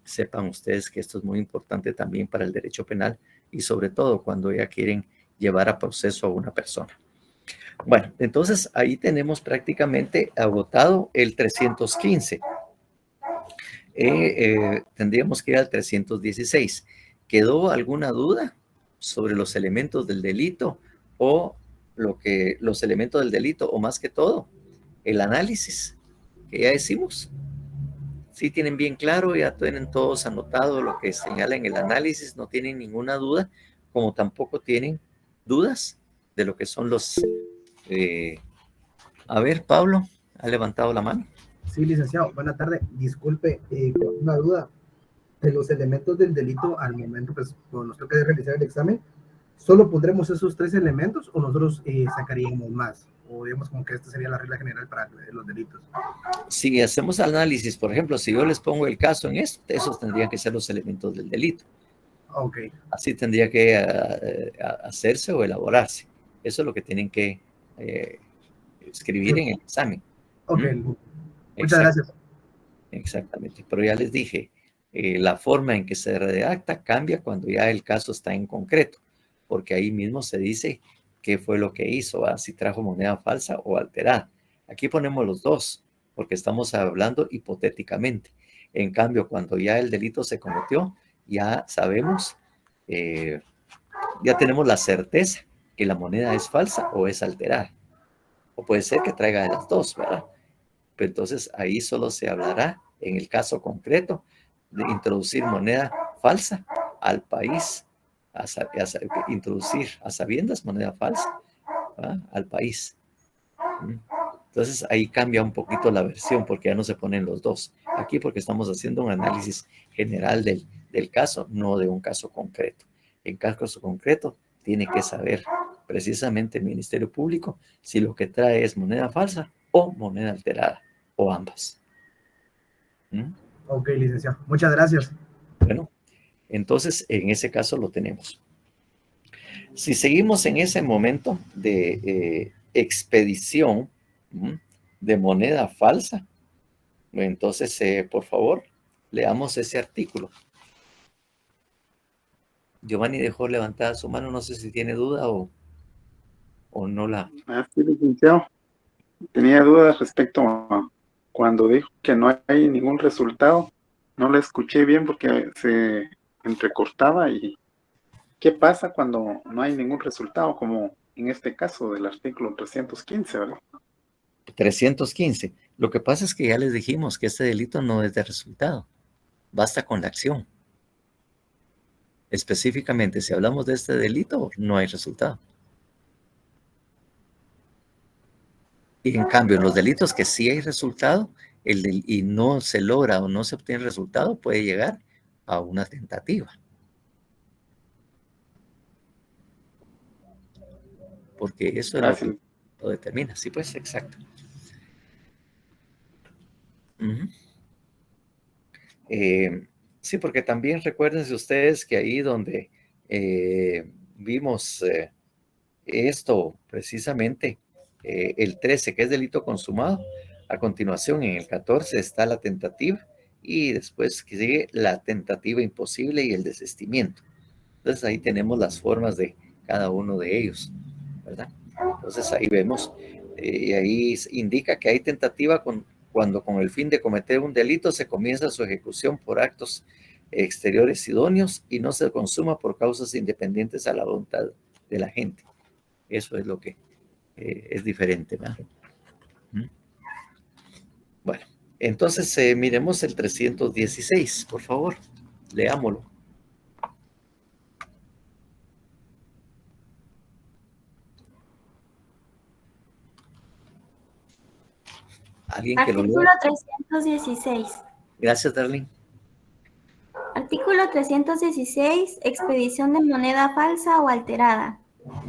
A: sepan ustedes que esto es muy importante también para el derecho penal y sobre todo cuando ya quieren llevar a proceso a una persona. Bueno, entonces ahí tenemos prácticamente agotado el 315. Tendríamos que ir al 316. ¿Quedó alguna duda sobre los elementos del delito o los elementos del delito, o más que todo, el análisis que ya decimos. Sí tienen bien claro, ya tienen todos anotado lo que señala en el análisis, no tienen ninguna duda, como tampoco tienen dudas de lo que son los... a ver, Pablo, ha levantado la mano.
K: Sí, licenciado, buena tarde. Disculpe, una duda. De los elementos del delito al momento, pues, cuando nos toca realizar el examen, ¿solo pondremos esos 3 elementos o nosotros sacaríamos más? O digamos como que esta sería la regla general para los delitos.
A: Si hacemos análisis, por ejemplo, si yo les pongo el caso en esto, esos tendrían que ser los elementos del delito.
K: Ok.
A: Así tendría que hacerse o elaborarse. Eso es lo que tienen que escribir en el examen.
K: Ok. Muchas gracias.
A: Exactamente. Pero ya les dije, la forma en que se redacta cambia cuando ya el caso está en concreto, porque ahí mismo se dice qué fue lo que hizo, si trajo moneda falsa o alterada. Aquí ponemos los dos, porque estamos hablando hipotéticamente. En cambio, cuando ya el delito se cometió, ya sabemos, ya tenemos la certeza que la moneda es falsa o es alterada. O puede ser que traiga de las dos, ¿verdad? Pero entonces ahí solo se hablará en el caso concreto de introducir moneda falsa al país, introducir a sabiendas moneda falsa, ¿verdad?, al país. Entonces ahí cambia un poquito la versión porque ya no se ponen los dos. Aquí porque estamos haciendo un análisis general del caso, no de un caso concreto. En caso concreto tiene que saber precisamente el Ministerio Público si lo que trae es moneda falsa o moneda alterada, o ambas.
K: Ok, licenciado. Muchas gracias.
A: Bueno, entonces en ese caso lo tenemos. Si seguimos en ese momento de expedición de moneda falsa, entonces, por favor, leamos ese artículo. Giovanni dejó levantada su mano, no sé si tiene duda o no la...
L: Sí, licenciado. Tenía dudas respecto a cuando dijo que no hay ningún resultado. No la escuché bien porque se entrecortaba. ¿Y qué pasa cuando no hay ningún resultado? Como en este caso del artículo 315, ¿verdad?
A: 315. Lo que pasa es que ya les dijimos que este delito no es de resultado. Basta con la acción. Específicamente, si hablamos de este delito, no hay resultado. Y en cambio, en los delitos que sí hay resultado, y no se logra o no se obtiene resultado, puede llegar a una tentativa. Porque eso es lo que lo determina. Sí, pues, exacto. Sí, porque también recuérdense ustedes que ahí donde vimos esto precisamente, el 13, que es delito consumado, a continuación en el 14 está la tentativa y después que sigue la tentativa imposible y el desistimiento. Entonces ahí tenemos las formas de cada uno de ellos, ¿verdad? Entonces ahí vemos, y ahí indica que hay tentativa cuando con el fin de cometer un delito se comienza su ejecución por actos exteriores idóneos y no se consuma por causas independientes a la voluntad de la gente. Eso es lo que es diferente, ¿verdad? Bueno, entonces miremos el 316, por favor, leámoslo.
C: Artículo 316.
A: Gracias, Darlene.
C: Artículo 316. Expedición de moneda falsa o alterada.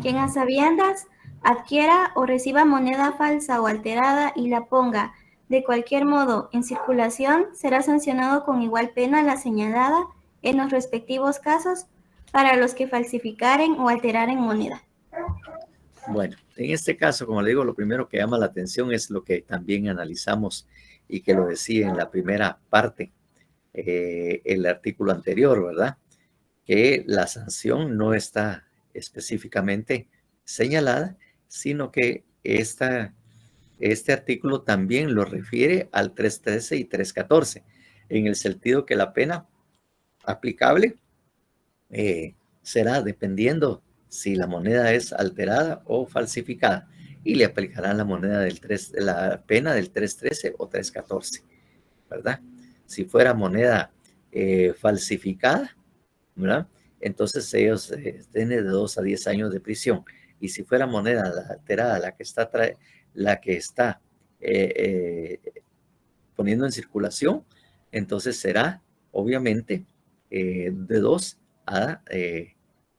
C: Quien a sabiendas adquiera o reciba moneda falsa o alterada y la ponga de cualquier modo en circulación será sancionado con igual pena a la señalada en los respectivos casos para los que falsificaren o alteraren moneda.
A: Bueno, en este caso, como le digo, lo primero que llama la atención es lo que también analizamos y que lo decía en la primera parte, el artículo anterior, ¿verdad? Que la sanción no está específicamente señalada, sino que este artículo también lo refiere al 313 y 314, en el sentido que la pena aplicable será dependiendo si la moneda es alterada o falsificada, y le aplicarán la moneda la pena del 313 o 314, ¿verdad? Si fuera moneda falsificada, ¿verdad? Entonces ellos tienen de 2 a 10 años de prisión. Y si fuera moneda alterada la que está poniendo en circulación, entonces será obviamente de 2 a,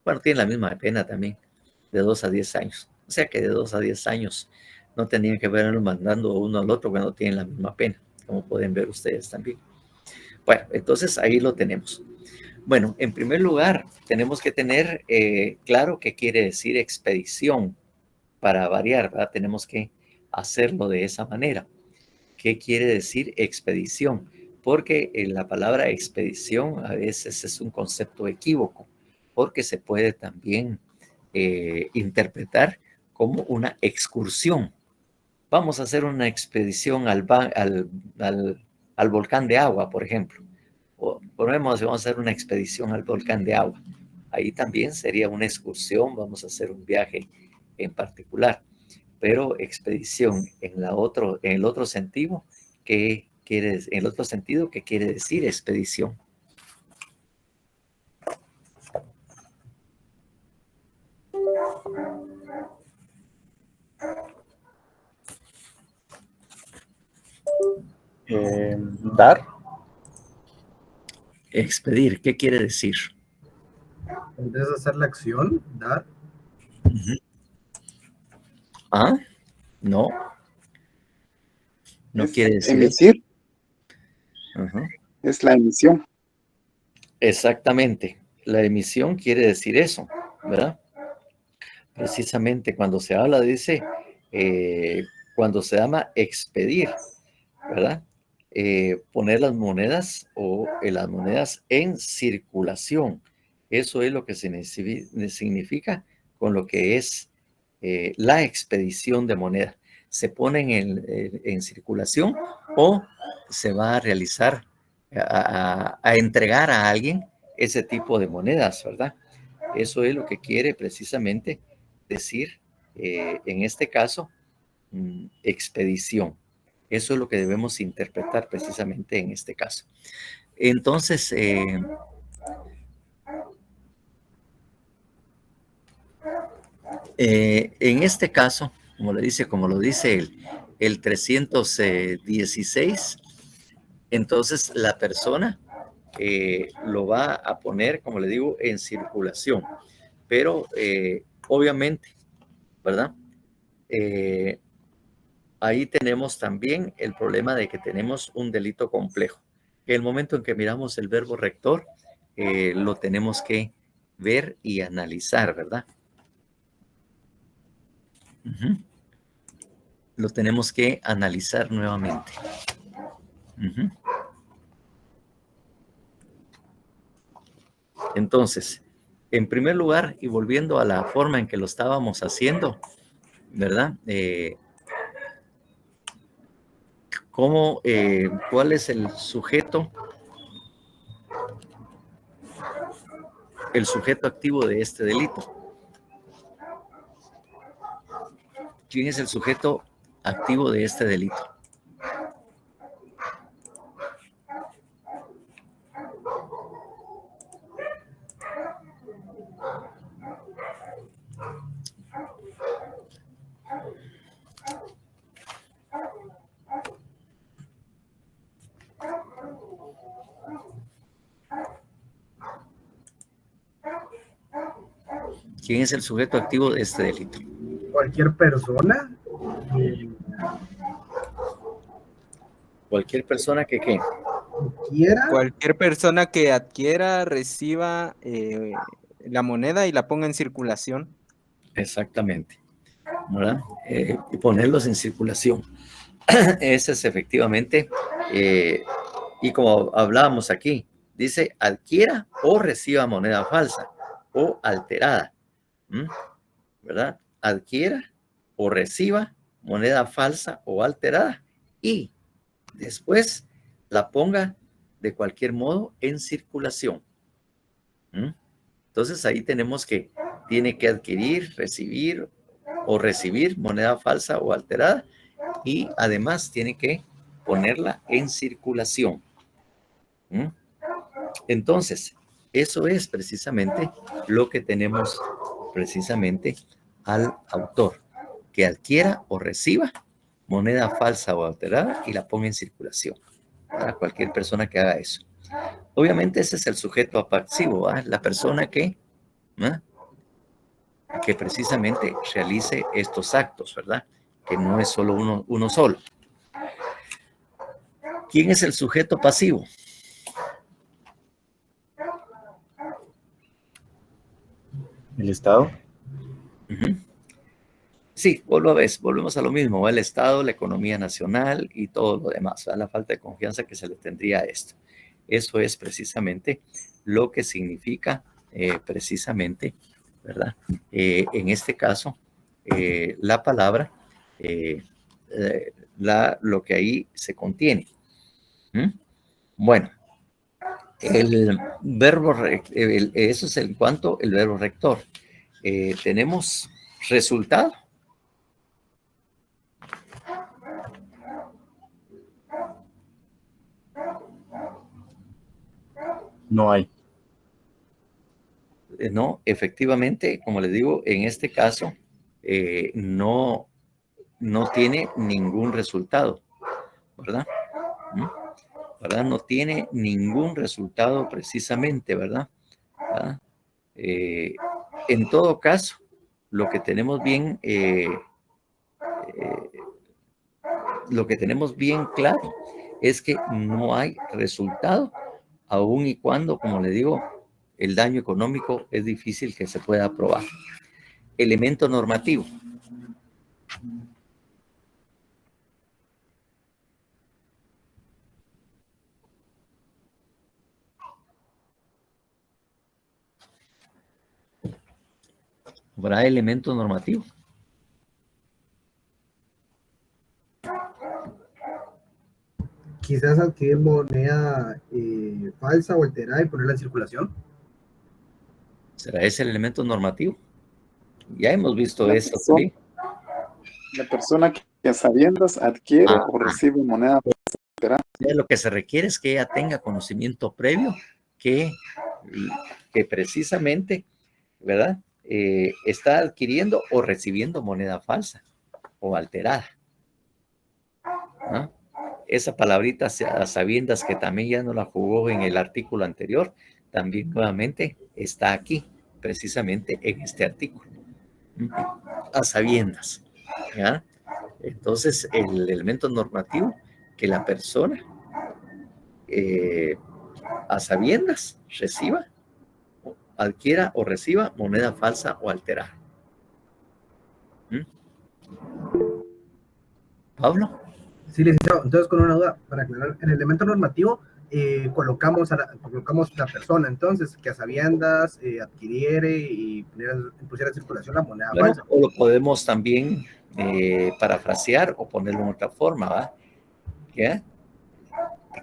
A: bueno, tiene la misma pena también, de 2 a 10 años. O sea que de 2 a 10 años no tenían que verlo mandando uno al otro cuando tienen la misma pena, como pueden ver ustedes también. Bueno, entonces ahí lo tenemos. Bueno, en primer lugar, tenemos que tener claro qué quiere decir expedición. Para variar, ¿verdad? Tenemos que hacerlo de esa manera. ¿Qué quiere decir expedición? Porque la palabra expedición a veces es un concepto equívoco, porque se puede también interpretar como una excursión. Vamos a hacer una expedición al volcán de agua, por ejemplo. O vamos a hacer una expedición al volcán de agua. Ahí también sería una excursión, vamos a hacer un viaje en particular. Pero expedición en el otro sentido, ¿qué quiere decir expedición?
B: Dar.
A: Expedir, ¿qué quiere decir?
K: En vez de hacer la acción, dar.
A: ¿Ah? No. No quiere decir
L: emitir.
A: Uh-huh.
L: Es la emisión.
A: Exactamente. La emisión quiere decir eso, ¿verdad? Precisamente cuando se habla, dice, cuando se llama expedir, ¿verdad? Poner las monedas o las monedas en circulación. Eso es lo que significa con lo que es la expedición de moneda. Se ponen en circulación o se va a realizar, a entregar a alguien ese tipo de monedas, ¿verdad? Eso es lo que quiere precisamente decir, en este caso, expedición. Eso es lo que debemos interpretar precisamente en este caso. Entonces, en este caso, como lo dice el 316, entonces la persona lo va a poner, como le digo, en circulación. Pero obviamente, ¿verdad? Ahí tenemos también el problema de que tenemos un delito complejo. El momento en que miramos el verbo rector, lo tenemos que ver y analizar, ¿verdad? Uh-huh. Lo tenemos que analizar nuevamente. Uh-huh. Entonces, en primer lugar, y volviendo a la forma en que lo estábamos haciendo, ¿verdad? ¿Cuál es el sujeto? El sujeto activo de este delito. ¿Quién es el sujeto activo de este delito? ¿Quién es el sujeto activo de este delito?
K: Cualquier persona.
A: Cualquier persona que ¿qué?
K: Quiera.
J: Cualquier persona que adquiera, reciba la moneda y la ponga en circulación.
A: Exactamente, ¿verdad? Y ponerlos en circulación. Ese es efectivamente, y como hablábamos aquí, dice adquiera o reciba moneda falsa o alterada, ¿verdad? Adquiera o reciba moneda falsa o alterada y después la ponga de cualquier modo en circulación. Entonces ahí tenemos que tiene que adquirir, recibir o recibir moneda falsa o alterada y además tiene que ponerla en circulación. ¿Mm? Entonces, eso es precisamente lo que tenemos precisamente al autor, que adquiera o reciba moneda falsa o alterada y la ponga en circulación. Para cualquier persona que haga eso. Obviamente ese es el sujeto apacsivo, ¿verdad? La persona que precisamente realice estos actos, ¿verdad? Que no es solo uno solo. ¿Quién es el sujeto pasivo?
B: ¿El Estado?
A: Sí, volvemos a lo mismo, el Estado, la economía nacional y todo lo demás, la falta de confianza que se le tendría a esto. Eso es precisamente lo que significa precisamente, ¿verdad? En este caso, la palabra, lo que ahí se contiene. Bueno, el verbo, eso es en cuanto al verbo rector. Tenemos resultado.
B: No hay.
A: No, efectivamente, como les digo, en este caso no tiene ningún resultado, ¿verdad? ¿Verdad? No tiene ningún resultado precisamente, ¿verdad? En todo caso, lo que tenemos bien, claro es que no hay resultado, aun y cuando, como le digo, el daño económico es difícil que se pueda probar. Elemento normativo. ¿Habrá elemento normativo?
K: Quizás adquirir moneda falsa o alterada y ponerla en circulación.
A: ¿Será ese el elemento normativo? Ya hemos visto eso. ¿Sí?
L: La persona que a sabiendas adquiere o recibe moneda alterada.
A: Lo que se requiere es que ella tenga conocimiento previo que precisamente, ¿verdad? Está adquiriendo o recibiendo moneda falsa o alterada. ¿No? Esa palabrita a sabiendas que también ya no la jugó en el artículo anterior, también nuevamente está aquí, precisamente en este artículo. A sabiendas. ¿Ya? Entonces, el elemento normativo que la persona a sabiendas reciba, adquiera o reciba moneda falsa o alterada. ¿Pablo?
K: Sí, licenciado. Entonces, con una duda, para aclarar, en el elemento normativo colocamos la persona, entonces, que a sabiendas adquiriere y pusiera en circulación la moneda falsa.
A: O lo podemos también parafrasear o ponerlo en otra forma, ¿va? ¿Ya?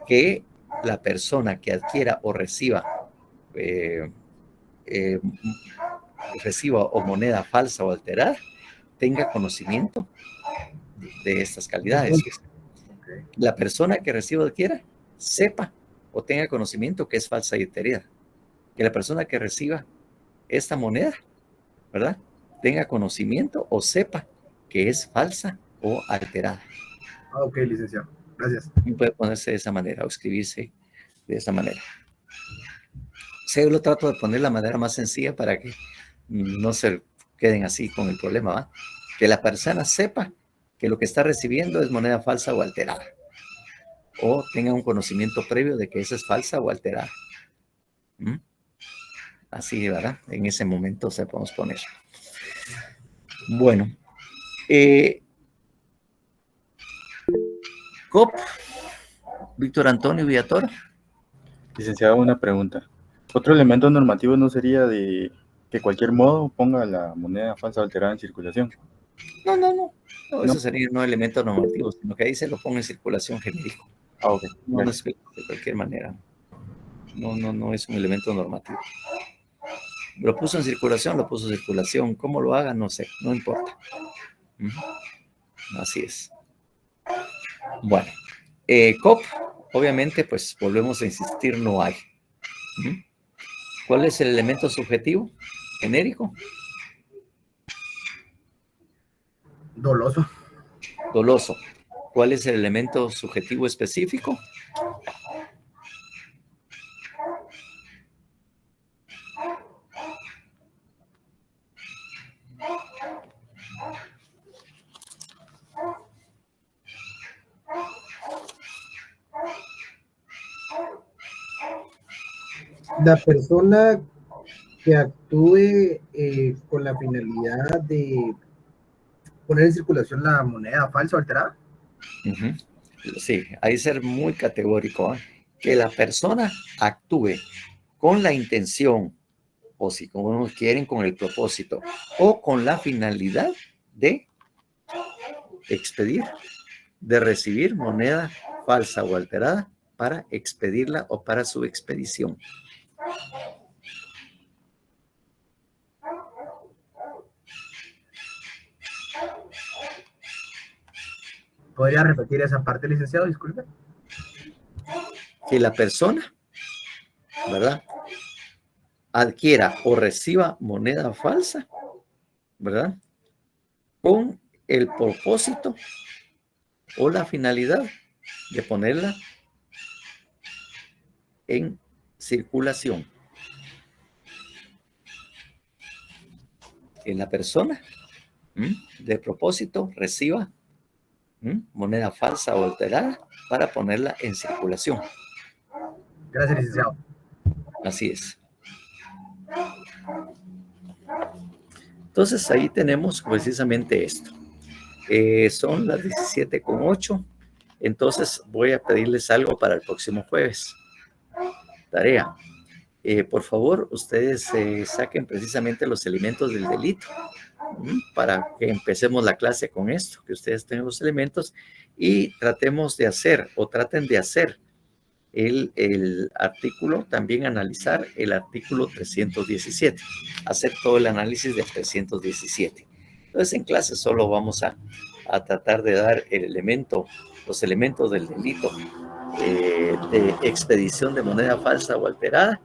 A: Que la persona que adquiera o reciba o moneda falsa o alterada tenga conocimiento de estas calidades. La persona que reciba o adquiera sepa o tenga conocimiento que es falsa y alterada. Que la persona que reciba esta moneda, ¿verdad? Tenga conocimiento o sepa que es falsa o alterada.
K: Ok, licenciado. Gracias.
A: Y puede ponerse de esa manera o escribirse de esa manera. Sí, yo lo trato de poner la manera más sencilla para que no se queden así con el problema, ¿va? Que la persona sepa que lo que está recibiendo es moneda falsa o alterada. O tenga un conocimiento previo de que esa es falsa o alterada. Así, ¿verdad? En ese momento se podemos poner. Bueno. COP. Víctor Antonio Villatoro.
B: Licenciado, una pregunta. ¿Otro elemento normativo no sería de que cualquier modo ponga la moneda falsa o alterada en circulación?
A: No, eso sería no elemento normativo, sino que ahí se lo ponga en circulación genérico.
B: Ok.
A: No es de cualquier manera. No es un elemento normativo. Lo puso en circulación. ¿Cómo lo haga? No sé, no importa. Así es. Bueno, COP, obviamente, pues volvemos a insistir, no hay. ¿Cuál es el elemento subjetivo genérico?
K: Doloso.
A: Doloso. ¿Cuál es el elemento subjetivo específico?
K: La persona que actúe con la finalidad de poner en circulación la moneda falsa o alterada.
A: Sí, hay que ser muy categórico, ¿eh? Que la persona actúe con la intención, o si como quieren, con el propósito, o con la finalidad de expedir, de recibir moneda falsa o alterada para expedirla o para su expedición.
K: ¿Podría repetir esa parte, licenciado? Disculpe.
A: Que la persona, ¿verdad?, adquiera o reciba moneda falsa, ¿verdad?, con el propósito o la finalidad de ponerla en circulación. Que la persona de propósito reciba moneda falsa o alterada para ponerla en circulación.
K: Gracias, licenciado.
A: Así es. Entonces ahí tenemos precisamente esto. Son las 17:08. Entonces voy a pedirles algo para el próximo jueves. Tarea. Por favor, ustedes saquen precisamente los elementos del delito para que empecemos la clase con esto, que ustedes tengan los elementos y tratemos de hacer o traten de hacer el artículo, también analizar el artículo 317, hacer todo el análisis del 317. Entonces en clase solo vamos a tratar de dar los elementos del delito de expedición de moneda falsa o alterada,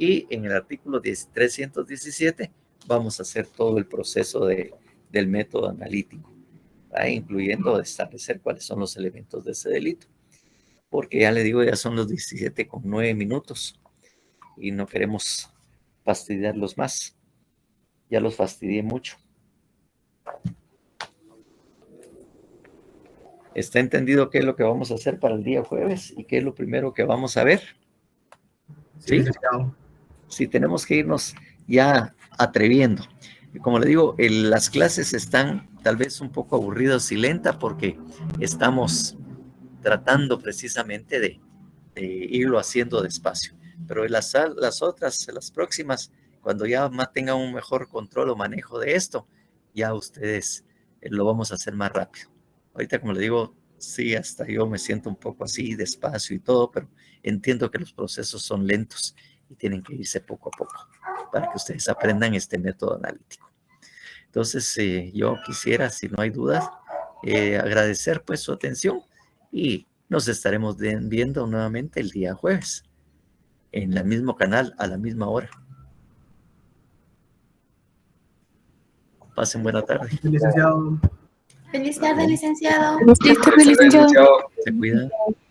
A: y en el artículo 317 vamos a hacer todo el proceso del método analítico, incluyendo establecer cuáles son los elementos de ese delito. Porque ya le digo, ya son los 17:09 y no queremos fastidiarlos más. Ya los fastidié mucho. ¿Está entendido qué es lo que vamos a hacer para el día jueves y qué es lo primero que vamos a ver? ¿Sí? Sí, tenemos que irnos ya atreviendo. Y como le digo, las clases están tal vez un poco aburridas y lentas porque estamos tratando precisamente de irlo haciendo despacio. Pero las próximas, cuando ya tengan un mejor control o manejo de esto, ya ustedes lo vamos a hacer más rápido. Ahorita, como le digo, sí, hasta yo me siento un poco así, despacio y todo, pero entiendo que los procesos son lentos y tienen que irse poco a poco para que ustedes aprendan este método analítico. Entonces, yo quisiera, si no hay dudas, agradecer pues su atención y nos estaremos viendo nuevamente el día jueves en el mismo canal a la misma hora. Pasen buena tarde.
K: Licenciado.
C: Feliz tarde, licenciado.
G: Feliz tarde, licenciado.
A: Se cuidan.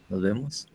A: Nos vemos.